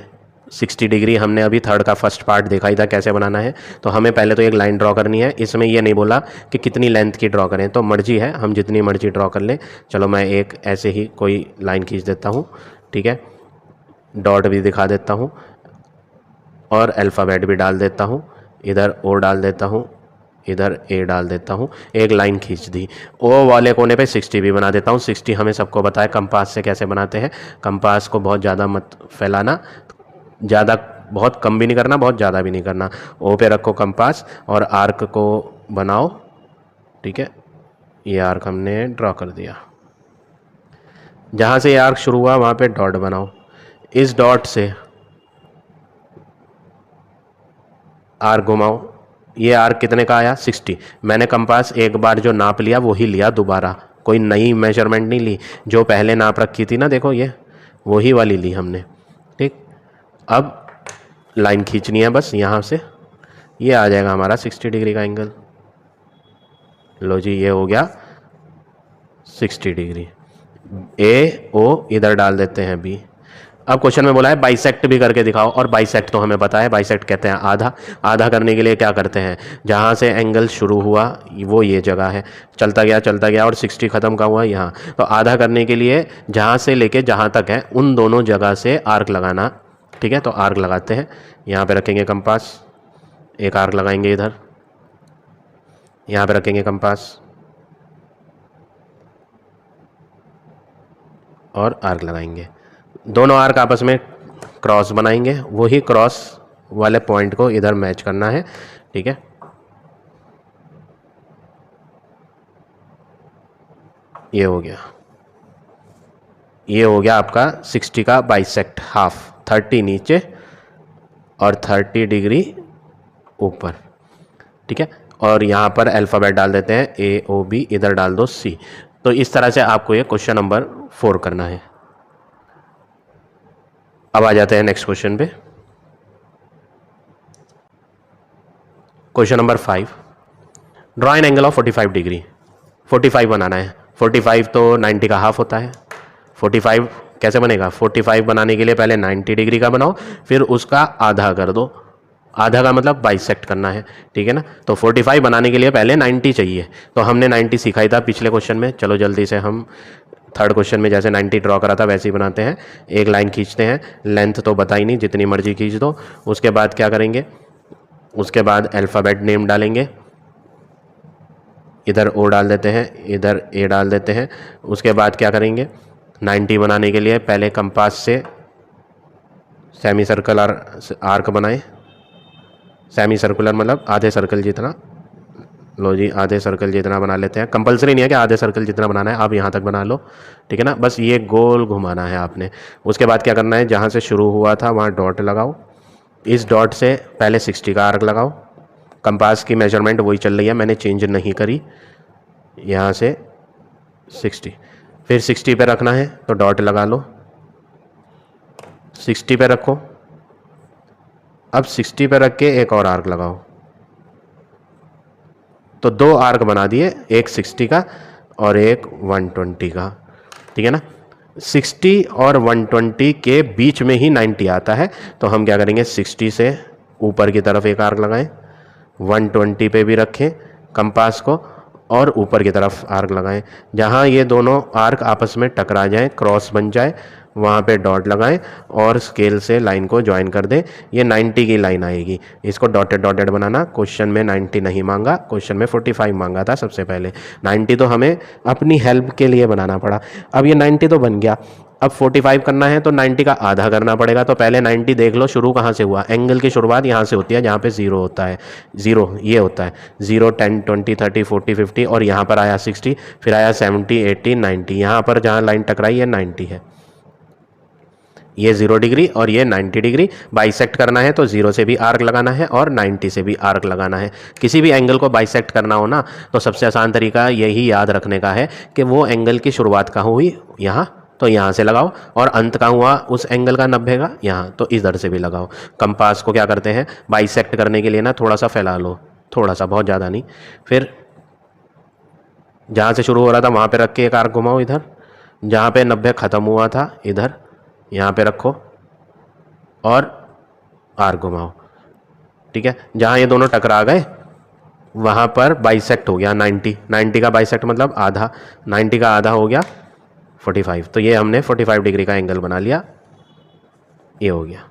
60 डिग्री हमने अभी थर्ड का फर्स्ट पार्ट देखा ही था कैसे बनाना है। तो हमें पहले तो एक लाइन ड्रॉ करनी है। इसमें ये नहीं बोला कि कितनी लेंथ की ड्रॉ करें, तो मर्जी है, हम जितनी मर्जी ड्रॉ कर लें। चलो मैं एक ऐसे ही कोई लाइन खींच देता हूँ, ठीक है, डॉट भी दिखा देता हूँ और अल्फ़ाबेट भी डाल देता हूँ, इधर ओ डाल देता हूँ, इधर ए डाल देता हूँ, एक लाइन खींच दी। ओ वाले कोने पे 60 भी बना देता हूँ। 60 हमें सबको बताया कंपास से कैसे बनाते हैं। कंपास को बहुत ज़्यादा मत फैलाना, ज़्यादा बहुत कम भी नहीं करना, बहुत ज़्यादा भी नहीं करना। ओ पे रखो कंपास और आर्क को बनाओ, ठीक है, ये आर्क हमने ड्रॉ कर दिया। जहाँ से ये आर्क शुरू हुआ वहाँ पे डॉट बनाओ। इस डॉट से आर्क घुमाओ। ये आर्क कितने का आया, 60। मैंने कंपास एक बार जो नाप लिया वही लिया, दोबारा कोई नई मेजरमेंट नहीं ली। जो पहले नाप रखी थी ना, देखो ये वही वाली ली हमने, ठीक। अब लाइन खींचनी है बस, यहाँ से ये आ जाएगा हमारा 60 डिग्री का एंगल। लो जी, ये हो गया 60 डिग्री। ए ओ इधर डाल देते हैं बी। अब क्वेश्चन में बोला है बाइसेक्ट भी करके दिखाओ, और बाइसेक्ट तो हमें पता है, बाइसेक्ट कहते हैं आधा। आधा करने के लिए क्या करते हैं, जहाँ से एंगल शुरू हुआ वो ये जगह है, चलता गया और 60 ख़त्म का हुआ यहाँ। तो आधा करने के लिए जहाँ से लेके जहाँ तक है उन दोनों जगह से आर्क लगाना, ठीक है। तो आर्क लगाते हैं, यहाँ पे रखेंगे कंपास, एक आर्क लगाएंगे इधर, यहाँ पे रखेंगे कंपास और आर्क लगाएंगे। दोनों आर्क आपस में क्रॉस बनाएंगे, वही क्रॉस वाले पॉइंट को इधर मैच करना है, ठीक है। ये हो गया, ये हो गया आपका 60 का बाइसेक्ट हाफ, 30 नीचे और 30 डिग्री ऊपर, ठीक है। और यहाँ पर अल्फ़ाबेट डाल देते हैं AOB, इधर डाल दो C। तो इस तरह से आपको ये क्वेश्चन नंबर 4 करना है। अब आ जाते हैं नेक्स्ट क्वेश्चन पे। Question number 5, draw an angle of 45 degree. 45 बनाना है। 45 तो 90 का हाफ होता है। 45 कैसे बनेगा, 45 बनाने के लिए पहले 90 डिग्री का बनाओ, फिर उसका आधा कर दो, आधा का मतलब बाइसेक्ट करना है, ठीक है ना। तो 45 बनाने के लिए पहले 90 चाहिए, तो हमने 90 सीखा ही था पिछले क्वेश्चन में। चलो जल्दी से हम थर्ड क्वेश्चन में जैसे 90 ड्रॉ करा था वैसे ही बनाते हैं। एक लाइन खींचते हैं, लेंथ तो बता ही नहीं, जितनी मर्जी खींच दो। उसके बाद क्या करेंगे, उसके बाद अल्फ़ाबेट नेम डालेंगे, इधर ओ डाल देते हैं, इधर ए डाल देते हैं। उसके बाद क्या करेंगे, 90 बनाने के लिए पहले कंपास से सेमी सर्कल आर्क बनाएं। सेमी सर्कुलर मतलब आधे सर्कल जितना, लो जी आधे सर्कल जितना बना लेते हैं। कंपलसरी नहीं है कि आधे सर्कल जितना बनाना है, आप यहाँ तक बना लो, ठीक है ना। बस ये गोल घुमाना है आपने। उसके बाद क्या करना है, जहाँ से शुरू हुआ था वहाँ डॉट लगाओ, इस डॉट से पहले 60 का आर्क लगाओ। कंपास की मेजरमेंट वही चल रही है, मैंने चेंज नहीं करी। यहाँ से 60, फिर 60 पे रखना है तो डॉट लगा लो, 60 पे रखो। अब 60 पे रख के एक और आर्क लगाओ, तो 2 आर्क बना दिए, एक 60 का और एक 120 का, ठीक है ना। 60 और 120 के बीच में ही 90 आता है, तो हम क्या करेंगे, 60 से ऊपर की तरफ एक आर्क लगाएं, 120 पे भी रखें कंपास को और ऊपर की तरफ आर्क लगाएं। जहाँ ये दोनों आर्क आपस में टकरा जाएं, क्रॉस बन जाए, वहाँ पे डॉट लगाएं और स्केल से लाइन को ज्वाइन कर दें। ये 90 की लाइन आएगी। इसको डॉटेड डॉटेड बनाना। क्वेश्चन में 90 नहीं मांगा, क्वेश्चन में 45 मांगा था सबसे पहले। 90 तो हमें अपनी हेल्प के लिए बनाना पड़ा। अब ये 90 तो बन गया, अब 45 करना है तो 90 का आधा करना पड़ेगा। तो पहले 90 देख लो शुरू कहाँ से हुआ। एंगल की शुरुआत यहाँ से होती है जहाँ पे 0 होता है, 0 ये होता है, 0 10 20 30 40 50 और यहाँ पर आया 60, फिर आया 70 80 90। यहाँ पर जहाँ लाइन टकराई है 90 है, ये 0 डिग्री और ये 90 डिग्री। बाइसेक्ट करना है तो 0 से भी आर्क लगाना है और 90 से भी आर्क लगाना है। किसी भी एंगल को बाइसेक्ट करना हो ना तो सबसे आसान तरीका यही याद रखने का है कि वो एंगल की शुरुआत कहाँ हुई, यहाँ, तो यहाँ से लगाओ, और अंत कहाँ हुआ उस एंगल का 90 का, यहाँ, तो इधर से भी लगाओ। कंपास को क्या करते हैं, बाइसेक्ट करने के लिए ना थोड़ा सा फैला लो, थोड़ा सा, बहुत ज़्यादा नहीं। फिर जहाँ से शुरू हो रहा था वहाँ पे रख के एक आर्क घुमाओ इधर, जहाँ पे 90 ख़त्म हुआ था इधर यहाँ पे रखो और आर्क घुमाओ, ठीक है। जहाँ ये दोनों टकरा गए वहाँ पर बाइसेक्ट हो गया 90। 90 का बाइसेक्ट मतलब आधा, 90 का आधा हो गया 45। तो ये हमने 45 डिग्री का एंगल बना लिया, ये हो गया।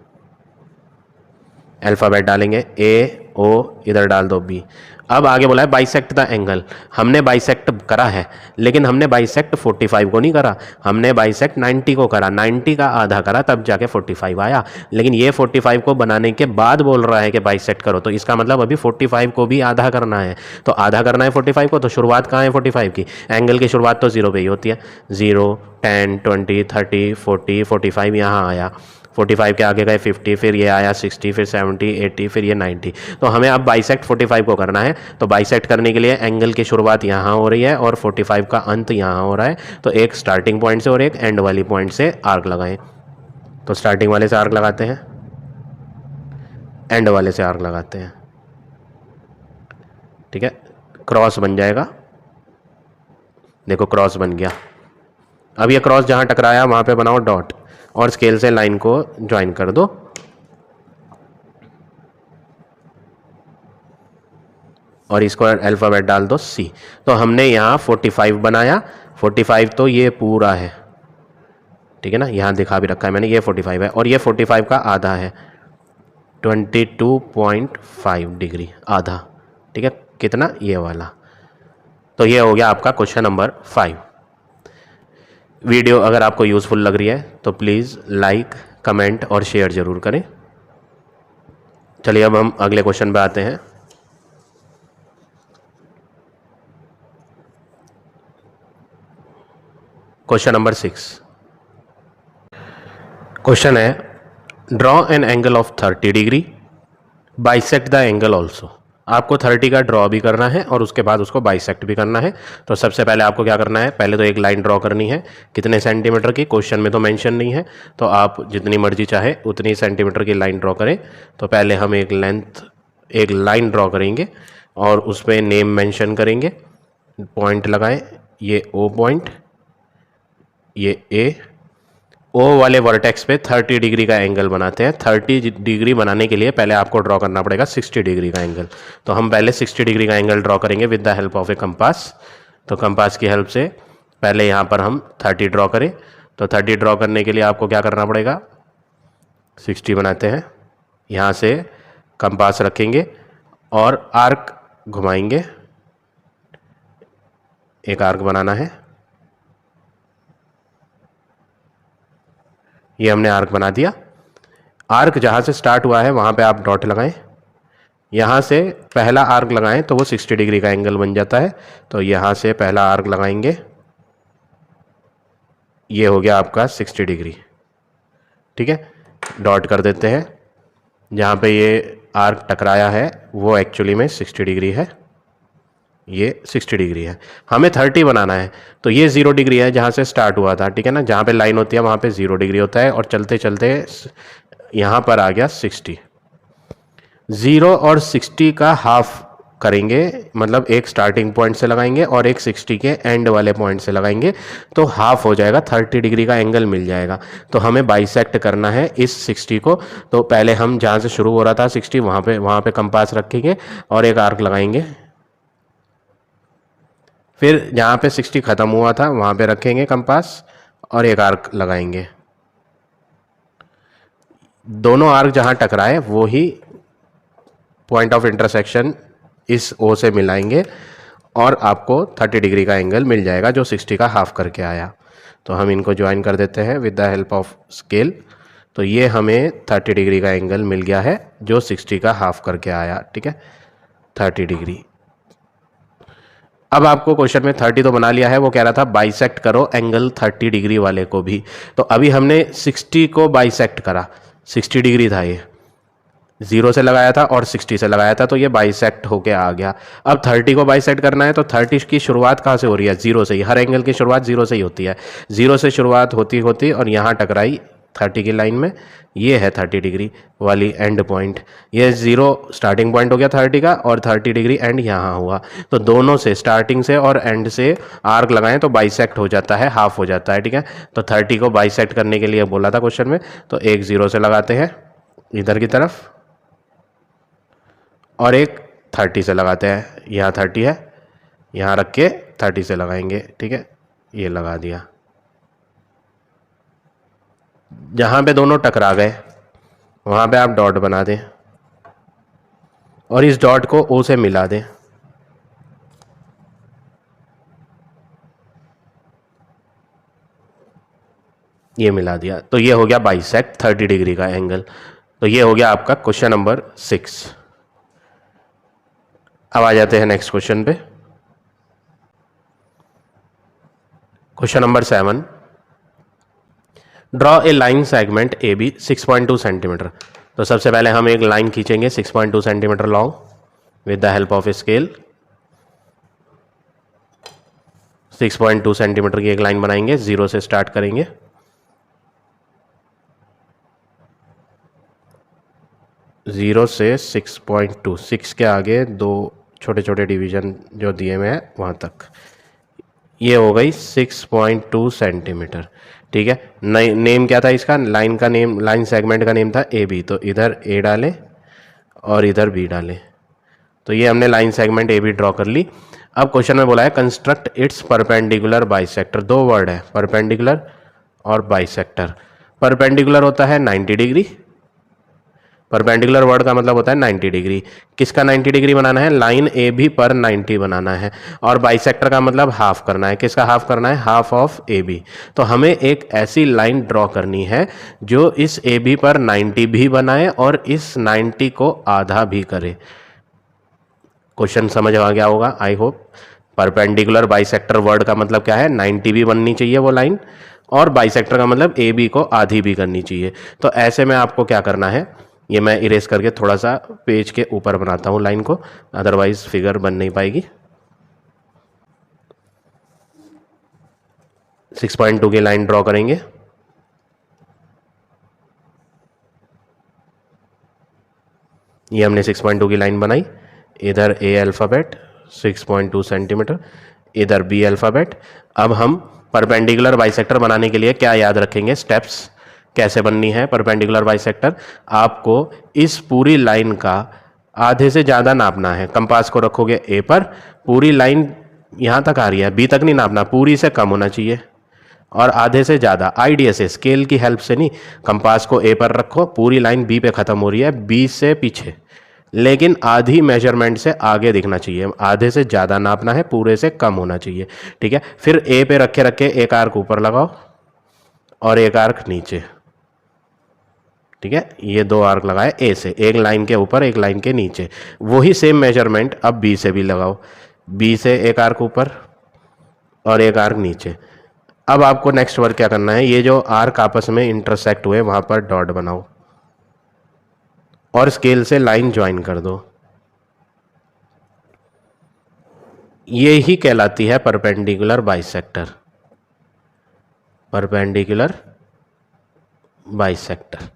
अल्फ़ाबेट डालेंगे, ए ओ, इधर डाल दो बी। अब आगे बोला है बाइसेक्ट द एंगल। हमने बाइसेक्ट करा है, लेकिन हमने बाइसेक्ट 45 को नहीं करा, हमने बाइसेक्ट 90 को करा। 90 का आधा करा तब जाके 45 आया। लेकिन ये 45 को बनाने के बाद बोल रहा है कि बाइसेक्ट करो, तो इसका मतलब अभी 45 को भी आधा करना है। तो आधा करना है 45 को, तो शुरुआत कहाँ है 45 की, एंगल की शुरुआत तो 0 पे ही होती है। 0 10 20 30 40 45 यहाँ आया, 45 के आगे गए 50, फिर ये आया 60, फिर 70 80, फिर ये 90। तो हमें अब बाइसेक्ट 45 को करना है। तो बाइसेक्ट करने के लिए एंगल की शुरुआत यहाँ हो रही है और 45 का अंत यहाँ हो रहा है। तो एक स्टार्टिंग पॉइंट से और एक एंड वाली पॉइंट से आर्क लगाएं। तो स्टार्टिंग वाले से आर्क लगाते हैं, एंड वाले से आर्क लगाते हैं, ठीक है। क्रॉस बन जाएगा, देखो क्रॉस बन गया। अब ये क्रॉस जहाँ टकराया वहाँ पे बनाओ डॉट और स्केल से लाइन को ज्वाइन कर दो। और इसको अल्फ़ाबेट डाल दो सी। तो हमने यहाँ 45 बनाया, 45 तो ये पूरा है, ठीक है ना, यहाँ दिखा भी रखा है मैंने, ये 45 है और ये 45 का आधा है, 22.5 डिग्री आधा, ठीक है। कितना, ये वाला। तो ये हो गया आपका क्वेश्चन नंबर 5। वीडियो अगर आपको यूज़फुल लग रही है तो प्लीज़ लाइक कमेंट और शेयर ज़रूर करें। चलिए अब हम अगले क्वेश्चन पे आते हैं। Question number 6। क्वेश्चन है, draw an angle of 30 degree, bisect the angle also. आपको 30 का ड्रॉ भी करना है और उसके बाद उसको बाइसेक्ट भी करना है। तो सबसे पहले आपको क्या करना है, पहले तो एक लाइन ड्रॉ करनी है। कितने सेंटीमीटर की, क्वेश्चन में तो मेंशन नहीं है, तो आप जितनी मर्जी चाहे उतनी सेंटीमीटर की लाइन ड्रॉ करें। तो पहले हम एक लाइन ड्रॉ करेंगे और उस पर नेम मेंशन करेंगे, पॉइंट लगाएं, ये ओ पॉइंट, ये ए, ओ वाले वर्टेक्स पे 30 डिग्री का एंगल बनाते हैं। 30 डिग्री बनाने के लिए पहले आपको ड्रॉ करना पड़ेगा 60 डिग्री का एंगल। तो हम पहले 60 डिग्री का एंगल ड्रॉ करेंगे with the help of A compass. तो कंपास की हेल्प से पहले यहाँ पर हम 30 ड्रॉ करें। तो 30 ड्रॉ करने के लिए आपको क्या करना पड़ेगा, 60 बनाते हैं, यहाँ से कंपास रखेंगे और आर्क घुमाएंगे। एक आर्क बनाना है, ये हमने आर्क बना दिया। आर्क जहाँ से स्टार्ट हुआ है वहाँ पे आप डॉट लगाएं, यहाँ से पहला आर्क लगाएं तो वो 60 डिग्री का एंगल बन जाता है। तो यहाँ से पहला आर्क लगाएंगे, ये हो गया आपका 60 डिग्री। ठीक है, डॉट कर देते हैं। जहाँ पे ये आर्क टकराया है वो एक्चुअली में 60 डिग्री है, ये 60 डिग्री है। हमें 30 बनाना है, तो ये 0 डिग्री है जहाँ से स्टार्ट हुआ था। ठीक है ना, जहाँ पे लाइन होती है वहाँ पे 0 डिग्री होता है और चलते चलते यहाँ पर आ गया 60। 0 और 60 का हाफ करेंगे, मतलब एक स्टार्टिंग पॉइंट से लगाएंगे और एक 60 के एंड वाले पॉइंट से लगाएंगे, तो हाफ हो जाएगा, 30 डिग्री का एंगल मिल जाएगा। तो हमें बाइसेक्ट करना है इस 60 को। तो पहले हम जहाँ से शुरू हो रहा था 60, वहाँ पे कंपास रखेंगे और एक आर्क लगाएंगे। फिर जहाँ पे 60 ख़त्म हुआ था वहाँ पे रखेंगे कंपास और एक आर्क लगाएंगे। दोनों आर्क जहाँ टकराए वो ही पॉइंट ऑफ इंटरसेक्शन इस ओ से मिलाएंगे और आपको 30 डिग्री का एंगल मिल जाएगा जो 60 का हाफ करके आया। तो हम इनको ज्वाइन कर देते हैं with the help of scale. तो ये हमें 30 डिग्री का एंगल मिल गया है जो 60 का हाफ करके आया। ठीक है, 30 डिग्री। अब आपको क्वेश्चन में 30 तो बना लिया है, वो कह रहा था बाइसेक्ट करो एंगल 30 डिग्री वाले को भी। तो अभी हमने 60 को बाइसेक्ट करा, 60 डिग्री था ये, 0 से लगाया था और 60 से लगाया था, तो ये बाइसेक्ट होके आ गया। अब 30 को बाइसेक्ट करना है तो 30 की शुरुआत कहाँ से हो रही है, 0 से ही। हर एंगल की शुरुआत 0 से ही होती है। 0 से शुरुआत होती होती और यहाँ टकराई 30 की लाइन में, ये है 30 डिग्री वाली एंड पॉइंट। ये 0 स्टार्टिंग पॉइंट हो गया 30 का और 30 डिग्री एंड यहाँ हुआ। तो दोनों से, स्टार्टिंग से और एंड से आर्क लगाएं तो बाइसेक्ट हो जाता है, हाफ हो जाता है। ठीक है, तो 30 को बाइसेक्ट करने के लिए बोला था क्वेश्चन में, तो एक 0 से लगाते हैं इधर की तरफ और एक 30 से लगाते हैं। यहाँ 30 है, यहाँ रख के 30 से लगाएंगे। ठीक है, ये लगा दिया। जहाँ पे दोनों टकरा गए वहाँ पे आप डॉट बना दें और इस डॉट को ओ से मिला दें। ये मिला दिया, तो ये हो गया बाइसेक्ट 30 डिग्री का एंगल। तो ये हो गया आपका क्वेश्चन नंबर 6। अब आ जाते हैं नेक्स्ट क्वेश्चन पे। Question number 7, draw a line segment A B 6.2 centimetre. तो सबसे पहले हम एक लाइन खींचेंगे 6.2 centimetre long with the help of a scale. 6.2 centimetre की एक लाइन बनाएंगे, 0 से स्टार्ट करेंगे। जीरो से 6.2, 6 के आगे 2 छोटे छोटे डिवीजन जो दिए हुए हैं वहाँ तक, ये हो गई 6.2 सेंटीमीटर। ठीक है, नेम क्या था इसका, लाइन का नेम, लाइन सेगमेंट का नेम था ए बी। तो इधर ए डालें और इधर बी डालें। तो ये हमने line segment A B draw कर ली। अब क्वेश्चन में बोला है construct its perpendicular bisector. 2 word है, परपेंडिकुलर और बाइसेक्टर। परपेंडिकुलर होता है 90 डिग्री, परपेंडिकुलर वर्ड का मतलब होता है 90 डिग्री। किसका 90 डिग्री बनाना है, लाइन ए बी पर 90 बनाना है। और बाइसेक्टर का मतलब हाफ करना है। किसका हाफ करना है, हाफ ऑफ ए बी। तो हमें एक ऐसी लाइन ड्रॉ करनी है जो इस ए बी पर 90 भी बनाए और इस 90 को आधा भी करे। क्वेश्चन समझ आ गया होगा I hope. Perpendicular bisector word का मतलब क्या है, 90 भी बननी चाहिए वो लाइन, और बाइसेक्टर का मतलब ए बी को आधी भी करनी चाहिए। तो ऐसे में आपको क्या करना है, ये मैं इरेज करके थोड़ा सा पेज के ऊपर बनाता हूँ लाइन को, अदरवाइज फिगर बन नहीं पाएगी। 6.2 की लाइन ड्रॉ करेंगे। ये हमने 6.2 की लाइन बनाई। इधर ए अल्फ़ाबेट 6.2 सेंटीमीटर, इधर बी अल्फ़ाबेट। अब हम परपेंडिकुलर बाइसेक्टर बनाने के लिए क्या याद रखेंगे, स्टेप्स कैसे बननी है परपेंडिकुलर बाइसेक्टर। आपको इस पूरी लाइन का आधे से ज़्यादा नापना है। कंपास को रखोगे ए पर, पूरी लाइन यहाँ तक आ रही है, बी तक नहीं नापना, पूरी से कम होना चाहिए और आधे से ज़्यादा। आइडिया से, स्केल की हेल्प से नहीं, कंपास को ए पर रखो, पूरी लाइन बी पे ख़त्म हो रही है, बी से पीछे, लेकिन आधी मेजरमेंट से आगे दिखना चाहिए। आधे से ज़्यादा नापना है, पूरे से कम होना चाहिए, ठीक है। फिर ए पे रखे रखे एक आर्क ऊपर लगाओ और एक आर्क नीचे, ठीक है। ये दो आर्क लगाए ए से, एक लाइन के ऊपर एक लाइन के नीचे। वही सेम मेजरमेंट अब बी से भी लगाओ, बी से एक आर्क ऊपर और एक आर्क नीचे। अब आपको नेक्स्ट वर्क क्या करना है, ये जो आर्क आपस में इंटरसेक्ट हुए वहां पर डॉट बनाओ और स्केल से लाइन ज्वाइन कर दो। ये ही कहलाती है परपेंडिकुलर बाइसेक्टर, परपेंडिकुलर बाइसेक्टर।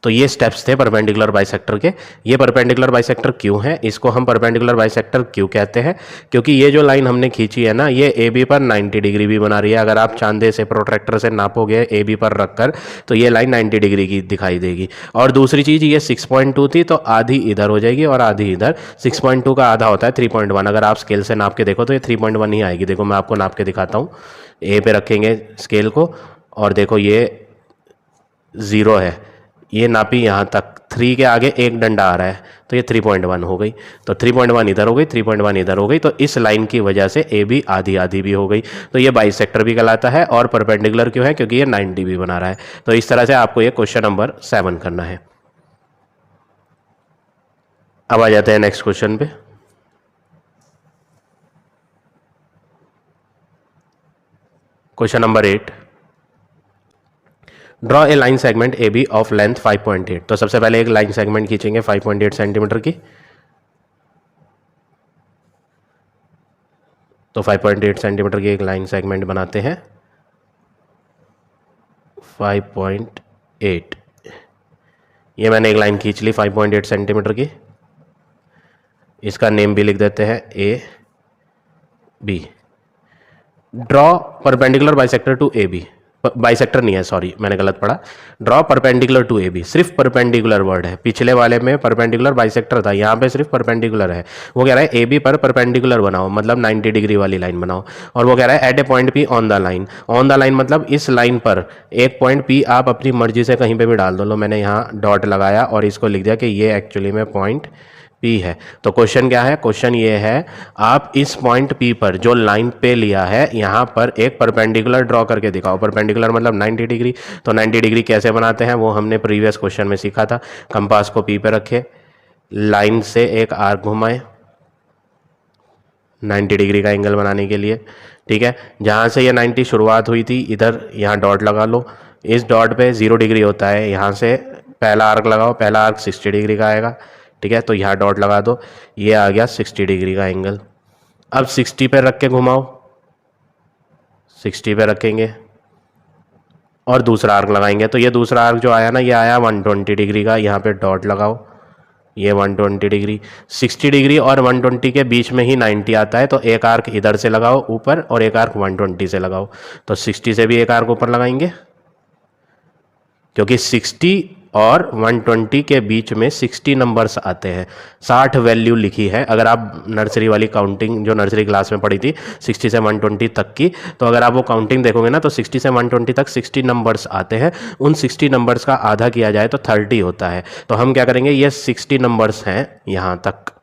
तो ये स्टेप्स थे परपेंडिकुलर बाइसेक्टर के। ये परपेंडिकुलर बाइसेक्टर क्यों है, इसको हम परपेंडिकुलर बाइसेक्टर क्यों कहते हैं, क्योंकि ये जो लाइन हमने खींची है ना, ये ए बी पर 90 डिग्री भी बना रही है। अगर आप चांदे से प्रोट्रैक्टर से नापोगे ए बी पर रखकर तो ये लाइन 90 डिग्री की दिखाई देगी। और दूसरी चीज़, ये 6.2 थी तो आधी इधर हो जाएगी और आधी इधर। 6.2 का आधा होता है 3.1। अगर आप स्केल से नाप के देखो तो ये 3.1 ही आएगी। देखो मैं आपको नाप के दिखाता हूँ। ए पे रखेंगे स्केल को और देखो ये 0 है, ये नापी यहाँ तक, 3 के आगे एक डंडा आ रहा है तो ये 3.1 हो गई। तो 3.1 इधर हो गई, 3.1 इधर हो गई। तो इस लाइन की वजह से ए बी आधी आधी भी हो गई। तो ये बाइसेक्टर भी कहलाता है और परपेंडिकुलर क्यों है, क्योंकि ये 90 भी बना रहा है। तो इस तरह से आपको ये क्वेश्चन नंबर 7 करना है। अब आ जाते हैं नेक्स्ट क्वेश्चन पे। Question number 8, draw a line segment A B of length 5.8। तो सबसे पहले एक लाइन सेगमेंट खींचेंगे 5.8 सेंटीमीटर की। तो 5.8 सेंटीमीटर की एक लाइन सेगमेंट बनाते हैं 5.8। ये मैंने एक लाइन खींच ली 5.8 सेंटीमीटर की। इसका नेम भी लिख देते हैं A B. Draw perpendicular bisector to A B, bisector नहीं है, सॉरी मैंने गलत पढ़ा। Draw perpendicular to A B, सिर्फ परपेंडिकुलर वर्ड है। पिछले वाले में परपेंडिकुलर बाइसेक्टर था, यहाँ पे सिर्फ परपेंडिकुलर है। वो कह रहा है ए बी पर परपेंडिकुलर बनाओ, मतलब 90 डिग्री वाली लाइन बनाओ। और वो कह रहा है at a point P on the line. On the line मतलब इस लाइन पर एक पॉइंट पी आप अपनी मर्जी से कहीं पर भी डाल दो। लो मैंने यहाँ डॉट लगाया और इसको लिख दिया कि ये एक्चुअली में पॉइंट पी है। तो क्वेश्चन क्या है, क्वेश्चन ये है आप इस पॉइंट पी पर जो लाइन पे लिया है यहाँ पर एक परपेंडिकुलर ड्रॉ करके दिखाओ। परपेंडिकुलर मतलब 90 डिग्री। तो 90 डिग्री कैसे बनाते हैं वो हमने प्रीवियस क्वेश्चन में सीखा था। कंपास को पी पे रखे, लाइन से एक आर्क घुमाए 90 डिग्री का एंगल बनाने के लिए, ठीक है। जहाँ से ये 90 शुरुआत हुई थी इधर यहाँ डॉट लगा लो। इस डॉट पे 0 डिग्री होता है, यहाँ से पहला आर्क लगाओ, पहला आर्क 60 डिग्री का आएगा, ठीक है। तो यहाँ डॉट लगा दो, ये आ गया 60 डिग्री का एंगल। अब 60 पे रख के घुमाओ, 60 पे रखेंगे और दूसरा आर्क लगाएंगे। तो ये दूसरा आर्क जो आया ना, ये आया 120 डिग्री का। यहाँ पे डॉट लगाओ, ये 120 डिग्री। 60 डिग्री और 120 के बीच में ही 90 आता है। तो एक आर्क इधर से लगाओ ऊपर और एक आर्क 120 से लगाओ। तो 60 से भी एक आर्क ऊपर लगाएंगे, क्योंकि 60 और 120 के बीच में 60 नंबर्स आते हैं। 60 वैल्यू लिखी है। अगर आप नर्सरी वाली काउंटिंग जो नर्सरी क्लास में पढ़ी थी 60 से 120 तक की, तो अगर आप वो काउंटिंग देखोगे ना तो 60 से 120 तक 60 नंबर्स आते हैं। उन 60 नंबर्स का आधा किया जाए तो 30 होता है। तो हम क्या करेंगे, ये 60 नंबर्स हैं यहाँ तक,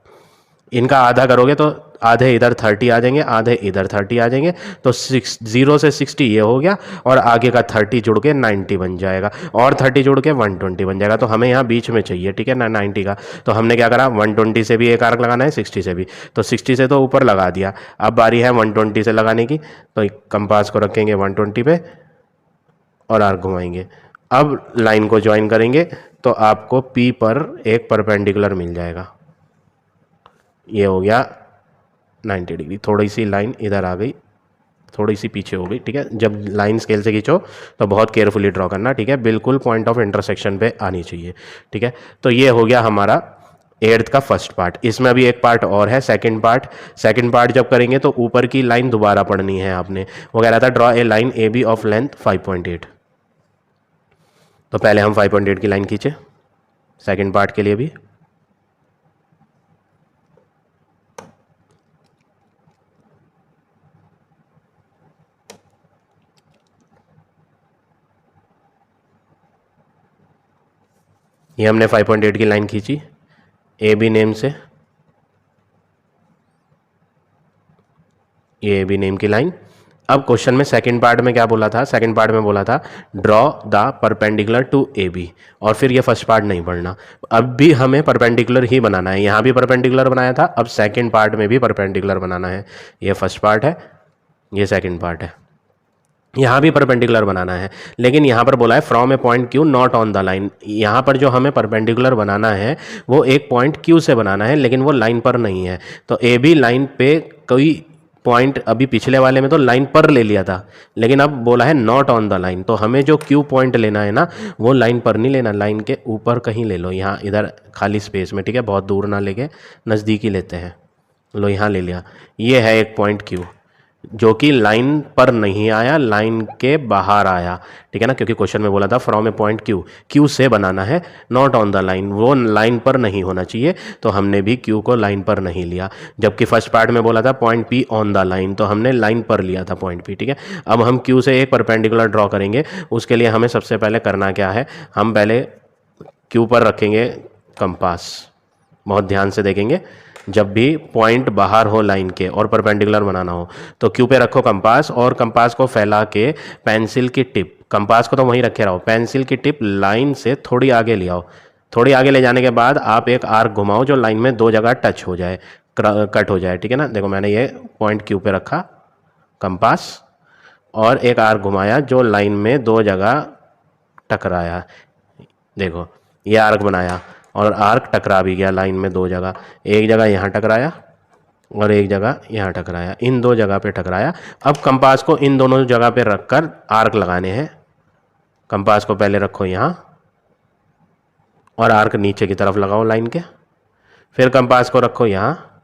इनका आधा करोगे तो आधे इधर 30 आ जाएंगे, आधे इधर 30 आ जाएंगे। तो 0 से 60 ये हो गया और आगे का 30 जुड़ के 90 बन जाएगा और 30 जुड़ के 120 बन जाएगा। तो हमें यहाँ बीच में चाहिए, ठीक है ना, 90 का। तो हमने क्या करा, 120 से भी एक आर्क लगाना है, 60 से भी। तो 60 से तो ऊपर लगा दिया, अब बारी है 120 से लगाने की। तो कंपास को रखेंगे 120 पे और आर्क घुमाएंगे। अब लाइन को ज्वाइन करेंगे तो आपको पी पर एक परपेंडिकुलर मिल जाएगा। ये हो गया 90 डिग्री। थोड़ी सी लाइन इधर आ गई, थोड़ी सी पीछे हो गई, ठीक है। जब लाइन स्केल से खींचो तो बहुत केयरफुली ड्रॉ करना, ठीक है। बिल्कुल पॉइंट ऑफ इंटरसेक्शन पे आनी चाहिए, ठीक है। तो ये हो गया हमारा एट्थ का फर्स्ट पार्ट। इसमें अभी एक पार्ट और है, सेकंड पार्ट जब करेंगे तो ऊपर की लाइन दोबारा पढ़नी है आपने। वो कह रहा था draw a line A B of length 5.8। तो पहले हम 5.8 की लाइन खींचे सेकंड पार्ट के लिए भी। ये हमने 5.8 की लाइन खींची ए बी नेम से, ये ए बी नेम की लाइन। अब क्वेश्चन में सेकंड पार्ट में क्या बोला था, सेकंड पार्ट में बोला था draw the perpendicular to A B, और फिर ये फर्स्ट पार्ट नहीं पढ़ना। अब भी हमें परपेंडिकुलर ही बनाना है, यहाँ भी परपेंडिकुलर बनाया था, अब सेकंड पार्ट में भी परपेंडिकुलर बनाना है। ये फर्स्ट पार्ट है, ये सेकंड पार्ट है, यहाँ भी परपेंडिकुलर बनाना है। लेकिन यहाँ पर बोला है from A point Q not on the line. यहाँ पर जो हमें परपेंडिकुलर बनाना है वो एक पॉइंट क्यू से बनाना है, लेकिन वो लाइन पर नहीं है। तो ए बी लाइन पे कोई पॉइंट, अभी पिछले वाले में तो लाइन पर ले लिया था, लेकिन अब बोला है नॉट ऑन द लाइन। तो हमें जो क्यू पॉइंट लेना है ना, वो लाइन पर नहीं लेना, लाइन के ऊपर कहीं ले लो, यहाँ इधर खाली स्पेस में, ठीक है, बहुत दूर ना लेके नज़दीक ही लेते हैं। लो यहाँ ले लिया, ये है एक पॉइंट क्यू जो कि लाइन पर नहीं आया, लाइन के बाहर आया, ठीक है ना, क्योंकि क्वेश्चन में बोला था from A point Q, Q से बनाना है, नॉट ऑन द लाइन, वो लाइन पर नहीं होना चाहिए। तो हमने भी क्यू को लाइन पर नहीं लिया। जबकि फर्स्ट पार्ट में बोला था point P on the line, तो हमने लाइन पर लिया था पॉइंट पी, ठीक है। अब हम क्यू से एक परपेंडिकुलर ड्रॉ करेंगे। उसके लिए हमें सबसे पहले करना क्या है, हम पहले क्यू पर रखेंगे कंपास। बहुत ध्यान से देखेंगे, जब भी पॉइंट बाहर हो लाइन के और परपेंडिकुलर बनाना हो तो क्यू पे रखो कंपास, और कंपास को फैला के पेंसिल की टिप, कंपास को तो वहीं रखे रहो, पेंसिल की टिप लाइन से थोड़ी आगे ले आओ। थोड़ी आगे ले जाने के बाद आप एक आर्क घुमाओ जो लाइन में दो जगह टच हो जाए, कट हो जाए, ठीक है ना। देखो मैंने ये पॉइंट क्यू पे रखा कंपास और एक आर्क घुमाया जो लाइन में दो जगह टकराया। देखो ये आर्क बनाया और आर्क टकरा भी गया लाइन में दो जगह, एक जगह यहाँ टकराया और एक जगह यहाँ टकराया, इन दो जगह पे टकराया। अब कंपास को इन दोनों जगह पे रखकर आर्क लगाने हैं। कंपास को पहले रखो यहाँ और आर्क नीचे की तरफ लगाओ लाइन के, फिर कंपास को रखो यहाँ,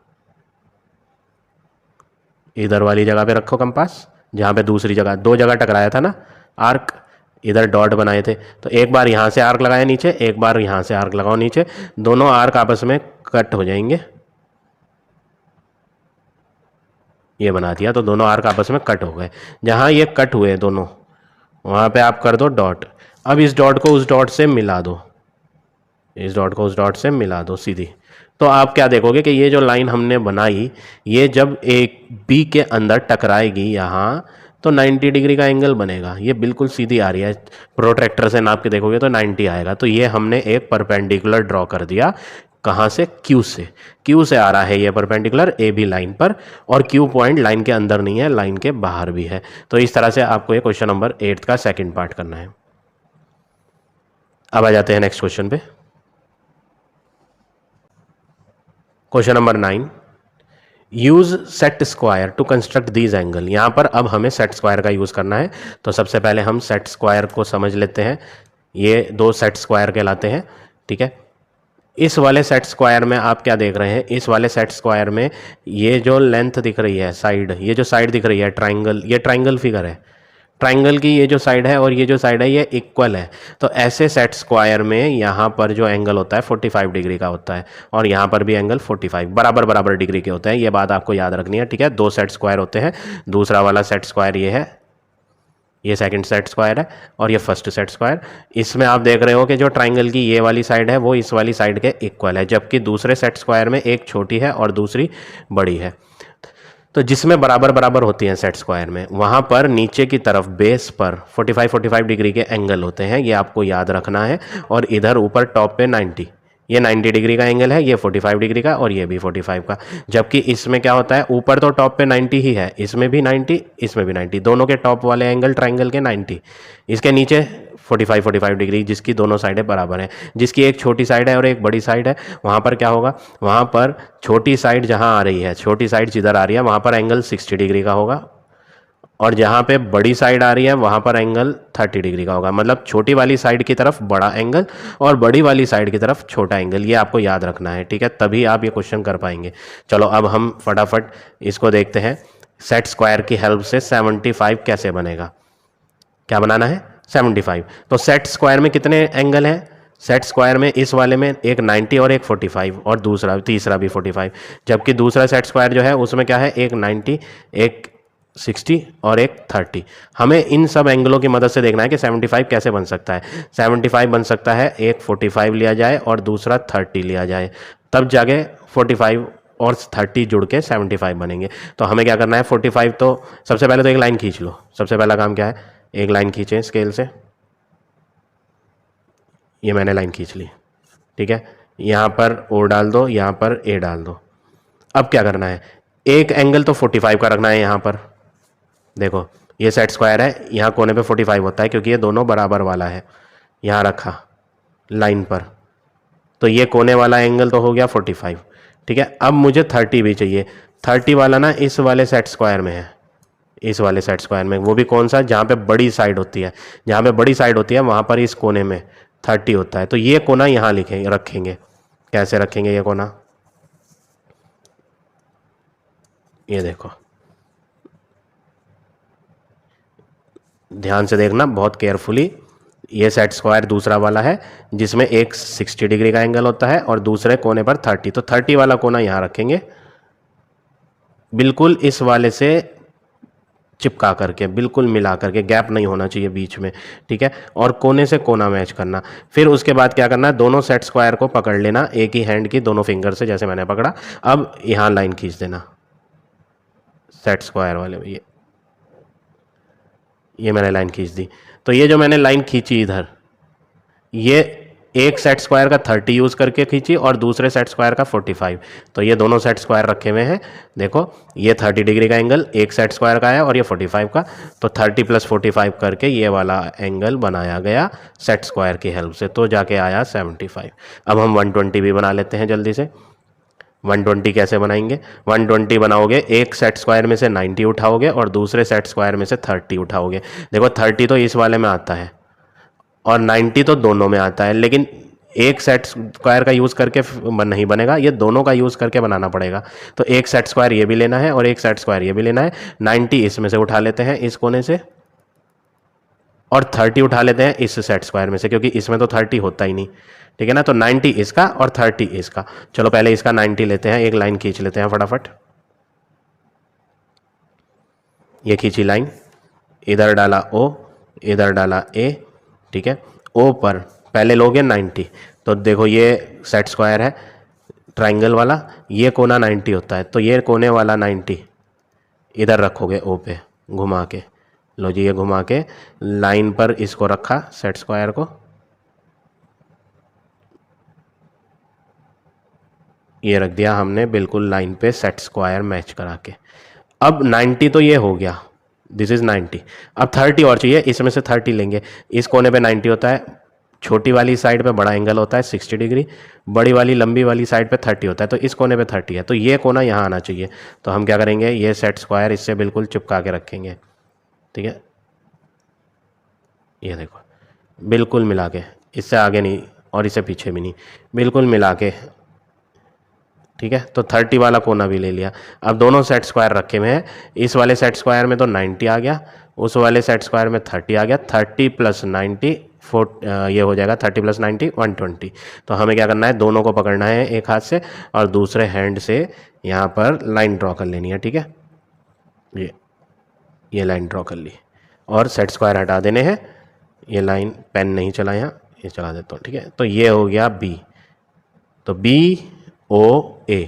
इधर वाली जगह पे रखो कंपास जहाँ पे दूसरी जगह दो जगह टकराया था ना आर्क, इधर डॉट बनाए थे। तो एक बार यहाँ से आर्क लगाया नीचे, एक बार यहाँ से आर्क लगाओ नीचे, दोनों आर्क आपस में कट हो जाएंगे। ये बना दिया, तो दोनों आर्क आपस में कट हो गए। जहाँ ये कट हुए दोनों, वहाँ पे आप कर दो डॉट। अब इस डॉट को उस डॉट से मिला दो, इस डॉट को उस डॉट से मिला दो सीधी। तो आप क्या देखोगे कि ये जो लाइन हमने बनाई, ये जब एक बी के अंदर टकराएगी यहाँ, तो 90 डिग्री का एंगल बनेगा। ये बिल्कुल सीधी आ रही है, प्रोट्रैक्टर से नाप के देखोगे तो 90 आएगा। तो ये हमने एक परपेंडिकुलर ड्रॉ कर दिया। कहाँ से? क्यू से। क्यू से आ रहा है ये परपेंडिकुलर ए बी लाइन पर, और क्यू पॉइंट लाइन के अंदर नहीं है, लाइन के बाहर भी है। तो इस तरह से आपको ये क्वेश्चन नंबर 8 का सेकेंड पार्ट करना है। अब आ जाते हैं नेक्स्ट क्वेश्चन पे। Question number 9, use set square to construct these angle. यहाँ पर अब हमें सेट स्क्वायर का यूज़ करना है। तो सबसे पहले हम सेट स्क्वायर को समझ लेते हैं। ये दो सेट स्क्वायर कहलाते हैं, ठीक है। इस वाले सेट स्क्वायर में आप क्या देख रहे हैं, इस वाले सेट स्क्वायर में ये जो लेंथ दिख रही है साइड, ये जो साइड दिख रही है ट्राइंगल, ये ट्राइंगल फिगर है। ट्राइंगल की ये जो साइड है और ये जो साइड है ये इक्वल है। तो ऐसे सेट स्क्वायर में यहाँ पर जो एंगल होता है 45 डिग्री का होता है, और यहाँ पर भी एंगल 45 बराबर बराबर डिग्री के होते हैं। ये बात आपको याद रखनी है, ठीक है। दो सेट स्क्वायर होते हैं, दूसरा वाला सेट स्क्वायर ये है, ये सेकंड सेट स्क्वायर है, और ये फर्स्ट सेट स्क्वायर। इसमें आप देख रहे हो कि जो ट्राइंगल की ये वाली साइड है वो इस वाली साइड के इक्वल है, जबकि दूसरे सेट स्क्वायर में एक छोटी है और दूसरी बड़ी है। तो जिसमें बराबर बराबर होती हैं सेट स्क्वायर में, वहाँ पर नीचे की तरफ बेस पर 45 डिग्री के एंगल होते हैं, ये आपको याद रखना है। और इधर ऊपर टॉप पे 90, ये 90 डिग्री का एंगल है, ये 45 डिग्री का और ये भी 45 का। जबकि इसमें क्या होता है, ऊपर तो टॉप पे 90 ही है, इसमें भी 90, इसमें भी 90, दोनों के टॉप वाले एंगल ट्राइंगल के 90, इसके नीचे 45 डिग्री, जिसकी दोनों साइडें बराबर हैं। जिसकी एक छोटी साइड है और एक बड़ी साइड है, वहाँ पर क्या होगा, वहाँ पर छोटी साइड जहाँ आ रही है, छोटी साइड जिधर आ रही है वहाँ पर एंगल 60 डिग्री का होगा, और जहाँ पे बड़ी साइड आ रही है वहाँ पर एंगल 30 डिग्री का होगा, मतलब छोटी वाली साइड की तरफ बड़ा एंगल और बड़ी वाली साइड की तरफ छोटा एंगल, ये आपको याद रखना है, ठीक है, तभी आप ये क्वेश्चन कर पाएंगे। चलो अब हम फटाफट इसको देखते हैं। सेट स्क्वायर की हेल्प से 75 कैसे बनेगा, क्या बनाना है 75। तो सेट स्क्वायर में कितने एंगल हैं, सेट स्क्वायर में इस वाले में एक 90 और एक 45 और तीसरा भी 45, जबकि दूसरा सेट स्क्वायर जो है उसमें क्या है, एक 90, एक 60 और एक 30। हमें इन सब एंगलों की मदद से देखना है कि 75 कैसे बन सकता है। 75 बन सकता है एक 45 लिया जाए और दूसरा 30 लिया जाए, तब जाके 45 और 30 जुड़ के 75 बनेंगे। तो हमें क्या करना है, 45 तो सबसे पहले तो एक लाइन खींच लो, सबसे पहला काम क्या है, एक लाइन खींचें स्केल से, ये मैंने लाइन खींच ली, ठीक है, यहाँ पर ओ डाल दो, यहाँ पर ए डाल दो। अब क्या करना है, एक एंगल तो 45 का रखना है यहाँ पर, देखो ये सेट स्क्वायर है, यहाँ कोने पे 45 होता है क्योंकि ये दोनों बराबर वाला है, यहाँ रखा लाइन पर, तो ये कोने वाला एंगल तो हो गया 45, ठीक है। अब मुझे 30 भी चाहिए, 30 वाला ना इस वाले सेट स्क्वायर में है, इस वाले सेट स्क्वायर में, वो भी कौन सा, जहाँ पे बड़ी साइड होती है, जहाँ पे बड़ी साइड होती है वहाँ पर इस कोने में 30 होता है। तो ये कोना यहाँ लिखेंगे, रखेंगे, कैसे रखेंगे ये कोना, ये देखो ध्यान से देखना बहुत केयरफुली, ये सेट स्क्वायर दूसरा वाला है जिसमें एक 60 डिग्री का एंगल होता है और दूसरे कोने पर 30, तो 30 वाला कोना यहाँ रखेंगे, बिल्कुल इस वाले से चिपका करके, बिल्कुल मिला करके, गैप नहीं होना चाहिए बीच में, ठीक है, और कोने से कोना मैच करना। फिर उसके बाद क्या करना है, दोनों सेट स्क्वायर को पकड़ लेना एक ही हैंड की, दोनों फिंगर से, जैसे मैंने पकड़ा। अब यहाँ लाइन खींच देना सेट स्क्वायर वाले में, ये मैंने लाइन खींच दी। तो ये जो मैंने लाइन खींची इधर, ये एक सेट स्क्वायर का 30 यूज़ करके खींची और दूसरे सेट स्क्वायर का 45, तो ये दोनों सेट स्क्वायर रखे हुए हैं, देखो ये 30 डिग्री का एंगल एक सेट स्क्वायर का है और ये 45 का, तो 30 + 45 करके ये वाला एंगल बनाया गया सेट स्क्वायर की हेल्प से, तो जाके आया 75। अब हम 120 भी बना लेते हैं जल्दी से। 120 कैसे बनाएंगे, 120 बनाओगे, एक सेट स्क्वायर में से 90 उठाओगे और दूसरे सेट स्क्वायर में से 30 उठाओगे। देखो 30 तो इस वाले में आता है और 90 तो दोनों में आता है, लेकिन एक सेट स्क्वायर का यूज़ करके नहीं बनेगा, ये दोनों का यूज़ करके बनाना पड़ेगा। तो एक सेट स्क्वायर ये भी लेना है और एक सेट स्क्वायर ये भी लेना है। 90 इसमें से उठा लेते हैं इस कोने से और 30 उठा लेते हैं इस सेट स्क्वायर में से, क्योंकि इसमें तो 30 होता ही नहीं, ठीक है ना। तो 90 इसका और 30 इसका। चलो पहले इसका 90 लेते हैं, एक लाइन खींच लेते हैं फटाफट, ये खींची लाइन, इधर डाला O, इधर डाला A, ठीक है। O पर पहले लोगे 90, तो देखो ये सेट स्क्वायर है ट्राइंगल वाला, ये कोना 90 होता है, तो ये कोने वाला 90 इधर रखोगे O पे घुमा के, लो जी ये घुमा के लाइन पर इसको रखा सेट स्क्वायर को, ये रख दिया हमने बिल्कुल लाइन पे सेट स्क्वायर मैच करा के। अब 90 तो ये हो गया, दिस इज़ 90। अब 30 और चाहिए, इसमें से 30 लेंगे, इस कोने पे 90 होता है, छोटी वाली साइड पे बड़ा एंगल होता है 60 डिग्री, बड़ी वाली लंबी वाली साइड पे 30 होता है, तो इस कोने पे 30 है, तो ये कोना यहाँ आना चाहिए। तो हम क्या करेंगे, ये सेट स्क्वायर इससे बिल्कुल चिपका के रखेंगे, ठीक है, ये देखो बिल्कुल मिला के, इससे आगे नहीं और इससे पीछे भी नहीं, बिल्कुल मिला के, ठीक है। तो 30 वाला कोना भी ले लिया। अब दोनों सेट स्क्वायर रखे हुए हैं, इस वाले सेट स्क्वायर में तो 90 आ गया, उस वाले सेट स्क्वायर में 30 आ गया, 30 + 90 ये हो जाएगा 30 + 90 120। तो हमें क्या करना है, दोनों को पकड़ना है एक हाथ से और दूसरे हैंड से यहाँ पर लाइन ड्रॉ कर लेनी है, ठीक है, ये लाइन ड्रॉ कर ली और सेट स्क्वायर हटा देने हैं। ये लाइन पेन नहीं चला यहाँ, ये चला देता हूँ, ठीक है। तो ये हो गया B, तो BOA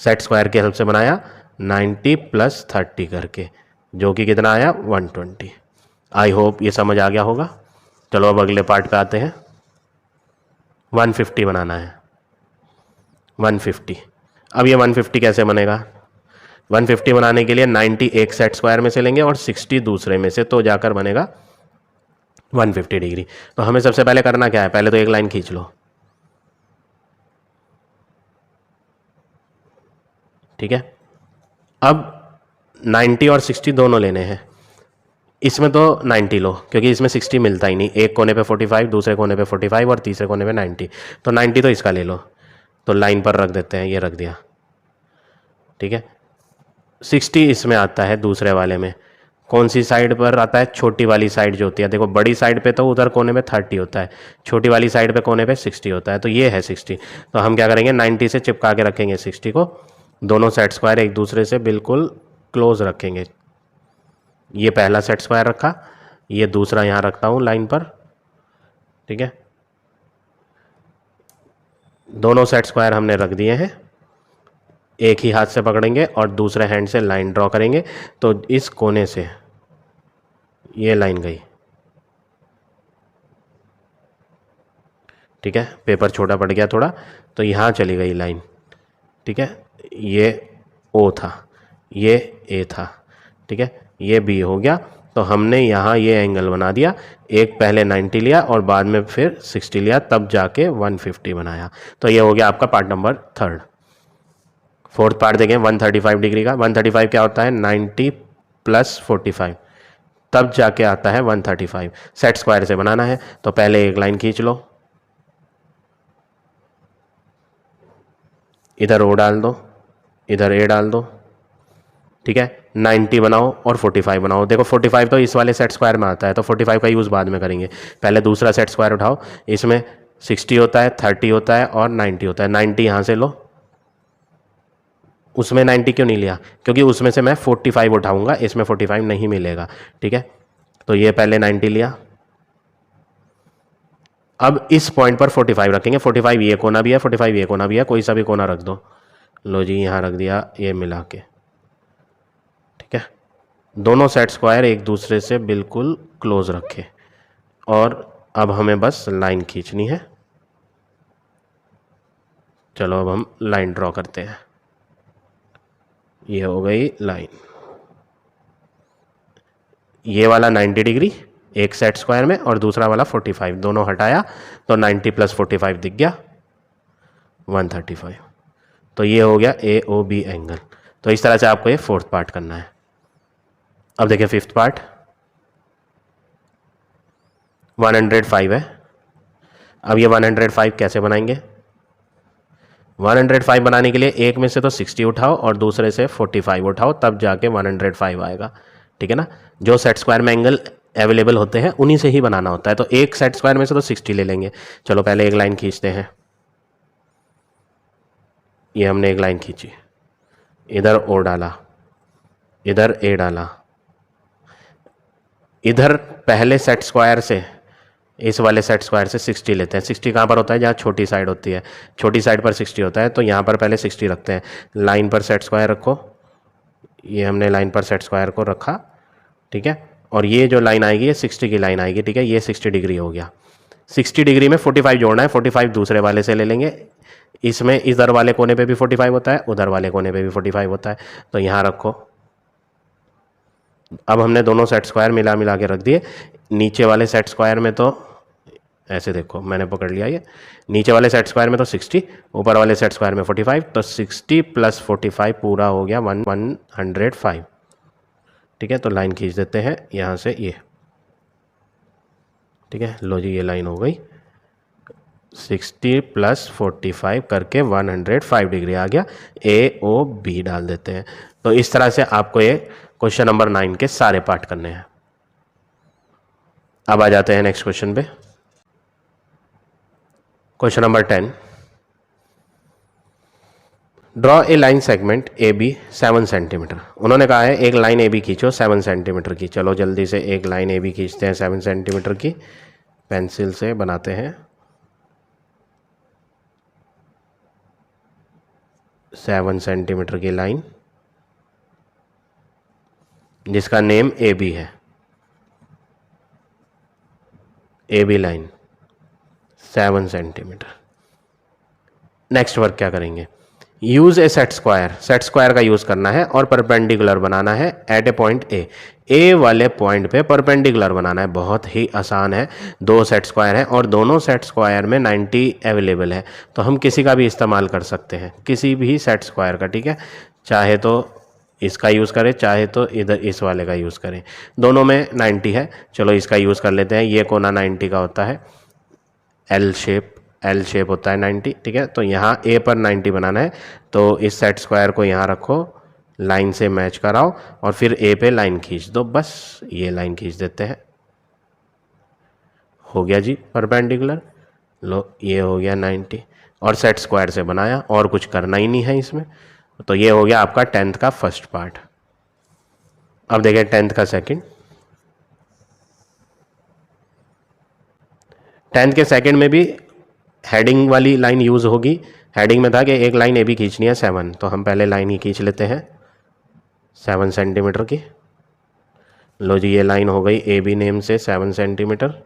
सेट स्क्वायर की हेल्प से बनाया 90 + 30 करके, जो कि कितना आया 120। आई होप ये समझ आ गया होगा। चलो अब अगले पार्ट पे आते हैं। 150 बनाना है, 150। अब ये 150 कैसे बनेगा, 150 बनाने के लिए 90 एक सेट स्क्वायर में से लेंगे और 60 दूसरे में से, तो जाकर बनेगा 150 डिग्री। तो हमें सबसे पहले करना क्या है, पहले तो एक लाइन खींच लो, ठीक है। अब 90 और 60 दोनों लेने हैं, इसमें तो 90 लो, क्योंकि इसमें 60 मिलता ही नहीं, एक कोने पे 45, दूसरे कोने पे 45 और तीसरे कोने पे 90, तो 90 तो इसका ले लो। तो लाइन पर रख देते हैं, ये रख दिया, ठीक है। 60 इसमें आता है दूसरे वाले में, कौन सी साइड पर आता है, छोटी वाली साइड जो होती है, देखो बड़ी साइड पे तो उधर कोने में 30 होता है, छोटी वाली साइड पे कोने पे 60 होता है, तो ये है 60। तो हम क्या करेंगे, 90 से चिपका के रखेंगे 60 को, दोनों सेट स्क्वायर एक दूसरे से बिल्कुल क्लोज रखेंगे। ये पहला सेट स्क्वायर रखा, ये दूसरा यहाँ रखता हूँ लाइन पर, ठीक है। दोनों सेट स्क्वायर हमने रख दिए हैं, एक ही हाथ से पकड़ेंगे और दूसरे हैंड से लाइन ड्रॉ करेंगे। तो इस कोने से ये लाइन गई, ठीक है, पेपर छोटा पड़ गया थोड़ा, तो यहाँ चली गई लाइन, ठीक है। ये ओ था, ये ए था, ठीक है, ये बी हो गया। तो हमने यहाँ ये एंगल बना दिया, एक पहले 90 लिया और बाद में फिर 60 लिया, तब जाके 150 बनाया। तो ये हो गया आपका पार्ट नंबर 3। फोर्थ पार्ट देखें 135 डिग्री का। 135 क्या होता है, 90 + 45, तब जाके आता है 135। सेट स्क्वायर से बनाना है, तो पहले एक लाइन खींच लो, इधर ओ डाल दो, इधर ए डाल दो, ठीक है। 90 बनाओ और 45 बनाओ। देखो 45 तो इस वाले सेट स्क्वायर में आता है, तो 45 का यूज़ बाद में करेंगे, पहले दूसरा सेट स्क्वायर उठाओ। इसमें 60 होता है, 30 होता है और 90 होता है। 90 यहाँ से लो, उसमें 90 क्यों नहीं लिया, क्योंकि उसमें से मैं 45 उठाऊंगा, इसमें 45 नहीं मिलेगा, ठीक है। तो ये पहले 90 लिया, अब इस पॉइंट पर 45 रखेंगे। 45 ये कोना भी है, 45 ये कोना भी है, कोई सा भी कोना रख दो। लो जी, यहाँ रख दिया, ये मिला के, ठीक है। दोनों सेट स्क्वायर एक दूसरे से बिल्कुल क्लोज रखे, और अब हमें बस लाइन खींचनी है। चलो अब हम लाइन ड्रॉ करते हैं। ये हो गई लाइन, ये वाला 90 डिग्री एक सेट स्क्वायर में और दूसरा वाला 45, दोनों हटाया तो 90 + 45 दिख गया 135। तो ये हो गया AOB एंगल। तो इस तरह से आपको ये फोर्थ पार्ट करना है। अब देखिए फिफ्थ पार्ट 105 है। अब ये 105 कैसे बनाएंगे, 105 बनाने के लिए एक में से तो 60 उठाओ और दूसरे से 45 उठाओ, तब जाके 105 आएगा, ठीक है ना। जो सेट स्क्वायर में एंगल अवेलेबल होते हैं उन्हीं से ही बनाना होता है। तो एक सेट स्क्वायर में से तो 60 ले लेंगे। चलो पहले एक लाइन खींचते हैं, ये हमने एक लाइन खींची, इधर ओ डाला, इधर ए डाला, इधर पहले सेट स्क्वायर से इस वाले सेट स्क्वायर से 60 लेते हैं। 60 कहाँ पर होता है, जहाँ छोटी साइड होती है, छोटी साइड पर 60 होता है, तो यहाँ पर पहले 60 रखते हैं। लाइन पर सेट स्क्वायर रखो, ये हमने लाइन पर सेट स्क्वायर को रखा, ठीक है। और ये जो लाइन आएगी ये 60 की लाइन आएगी, ठीक है। ये 60 डिग्री हो गया। 60 डिग्री में 45 जोड़ना है, 45 दूसरे वाले से ले लेंगे। इसमें इधर वाले कोने पे भी 45 होता है, उधर वाले कोने पे भी 45 होता है, तो यहाँ रखो। अब हमने दोनों सेट स्क्वायर मिला मिला के रख दिए। नीचे वाले सेट स्क्वायर में तो ऐसे देखो, मैंने पकड़ लिया, ये नीचे वाले सेट स्क्वायर में तो 60, ऊपर वाले सेट स्क्वायर में 45, तो 60 + 45 पूरा हो गया 105, ठीक है। तो लाइन खींच देते हैं यहाँ से ये, ठीक है। लो जी, ये लाइन हो गई, 60 + 45 करके 105 डिग्री आ गया। AOB डाल देते हैं। तो इस तरह से आपको ये क्वेश्चन नंबर 9 के सारे पार्ट करने हैं। अब आ जाते हैं नेक्स्ट क्वेश्चन पे। Question number 10, draw a line segment AB 7 centimetre. उन्होंने कहा है एक लाइन AB खींचो 7 सेंटीमीटर की। चलो जल्दी से एक लाइन AB खींचते हैं 7 सेंटीमीटर की, पेंसिल से बनाते हैं 7 सेंटीमीटर की लाइन, जिसका नेम AB है। AB line 7 centimetre. Next work क्या करेंगे, यूज ए सेट स्क्वायर। सेट स्क्वायर का यूज करना है और परपेंडिकुलर बनाना है एट ए पॉइंट ए वाले पॉइंट पे परपेंडिकुलर बनाना है। बहुत ही आसान है। दो सेट स्क्वायर है और दोनों सेट स्क्वायर में 90 अवेलेबल है, तो हम किसी का भी इस्तेमाल कर सकते हैं, किसी भी सेट स्क्वायर का, ठीक है। चाहे तो इसका यूज़ करें, चाहे तो इधर इस वाले का यूज़ करें, दोनों में 90 है। चलो इसका यूज़ कर लेते हैं। ये कोना 90 का होता है, एल शेप होता है 90, ठीक है। तो यहाँ ए पर 90 बनाना है, तो इस सेट स्क्वायर को यहाँ रखो, लाइन से मैच कराओ और फिर ए पे लाइन खींच दो, बस ये लाइन खींच देते हैं, हो गया जी परपेंडिकुलर। लो ये हो गया 90 और सेट स्क्वायर से बनाया, और कुछ करना ही नहीं है इसमें। तो ये हो गया आपका 10th का फर्स्ट पार्ट। अब देखिए 10th का सेकंड। 10th के सेकंड में भी हेडिंग वाली लाइन यूज़ होगी। हेडिंग में था कि एक लाइन ए बी खींचनी है 7, तो हम पहले लाइन ही खींच लेते हैं 7 सेंटीमीटर की। लो जी ये लाइन हो गई ए बी नेम से 7 सेंटीमीटर,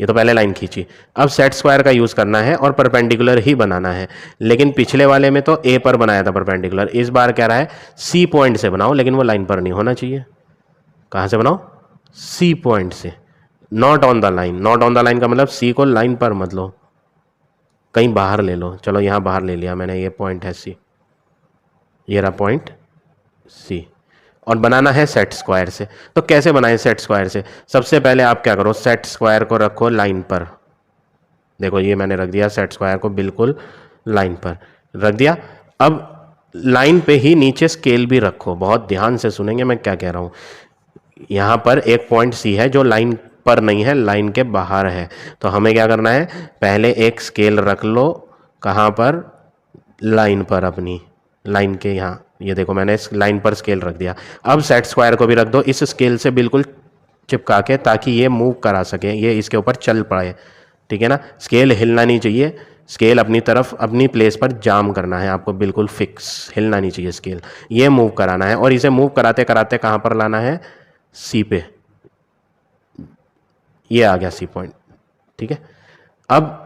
ये तो पहले लाइन खींची। अब सेट स्क्वायर का यूज़ करना है और परपेंडिकुलर ही बनाना है, लेकिन पिछले वाले में तो ए पर बनाया था परपेंडिकुलर, इस बार कह रहा है सी पॉइंट से बनाओ, लेकिन वो लाइन पर नहीं होना चाहिए। कहाँ से बनाओ? सी पॉइंट से, not on the line. Not on the line का मतलब सी को लाइन पर मत लो, कहीं बाहर ले लो। चलो यहाँ बाहर ले लिया मैंने, ये पॉइंट है सी, ये रहा पॉइंट सी, और बनाना है सेट स्क्वायर से। तो कैसे बनाएं सेट स्क्वायर से? सबसे पहले आप क्या करो, सेट स्क्वायर को रखो लाइन पर। देखो ये मैंने रख दिया सेट स्क्वायर को बिल्कुल लाइन पर रख दिया। अब लाइन पे ही नीचे स्केल भी रखो, बहुत ध्यान से सुनेंगे मैं क्या कह रहा हूँ। यहाँ पर एक पॉइंट सी है जो लाइन पर नहीं है, लाइन के बाहर है। तो हमें क्या करना है, पहले एक स्केल रख लो, कहाँ पर? लाइन पर, अपनी लाइन के यहाँ। ये देखो मैंने इस लाइन पर स्केल रख दिया। अब सेट स्क्वायर को भी रख दो इस स्केल से बिल्कुल चिपका के, ताकि ये मूव करा सके, ये इसके ऊपर चल पड़े, ठीक है ना। स्केल हिलना नहीं चाहिए, स्केल अपनी तरफ अपनी प्लेस पर जाम करना है आपको, बिल्कुल फिक्स, हिलना नहीं चाहिए स्केल। ये मूव कराना है और इसे मूव कराते कराते कहाँ पर लाना है? सी पे। ये आ गया सी पॉइंट, ठीक है। अब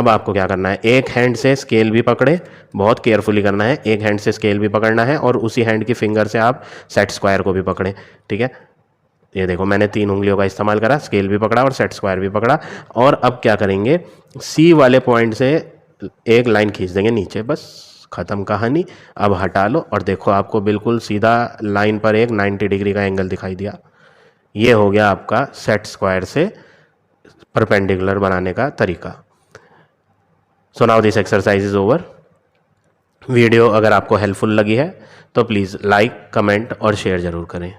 आपको क्या करना है, एक हैंड से स्केल भी पकड़े, बहुत केयरफुली करना है, एक हैंड से स्केल भी पकड़ना है और उसी हैंड की फिंगर से आप सेट स्क्वायर को भी पकड़ें, ठीक है। ये देखो मैंने 3 उंगलियों का इस्तेमाल करा, स्केल भी पकड़ा और सेट स्क्वायर भी पकड़ा। और अब क्या करेंगे, सी वाले पॉइंट से एक लाइन खींच देंगे नीचे, बस ख़त्म कहानी। अब हटा लो और देखो आपको बिल्कुल सीधा लाइन पर एक 90 डिग्री का एंगल दिखाई दिया। ये हो गया आपका सेट स्क्वायर से परपेंडिकुलर बनाने का तरीका। So now this exercise is over. Video अगर आपको हेल्पफुल लगी है तो प्लीज़ लाइक, कमेंट और शेयर ज़रूर करें।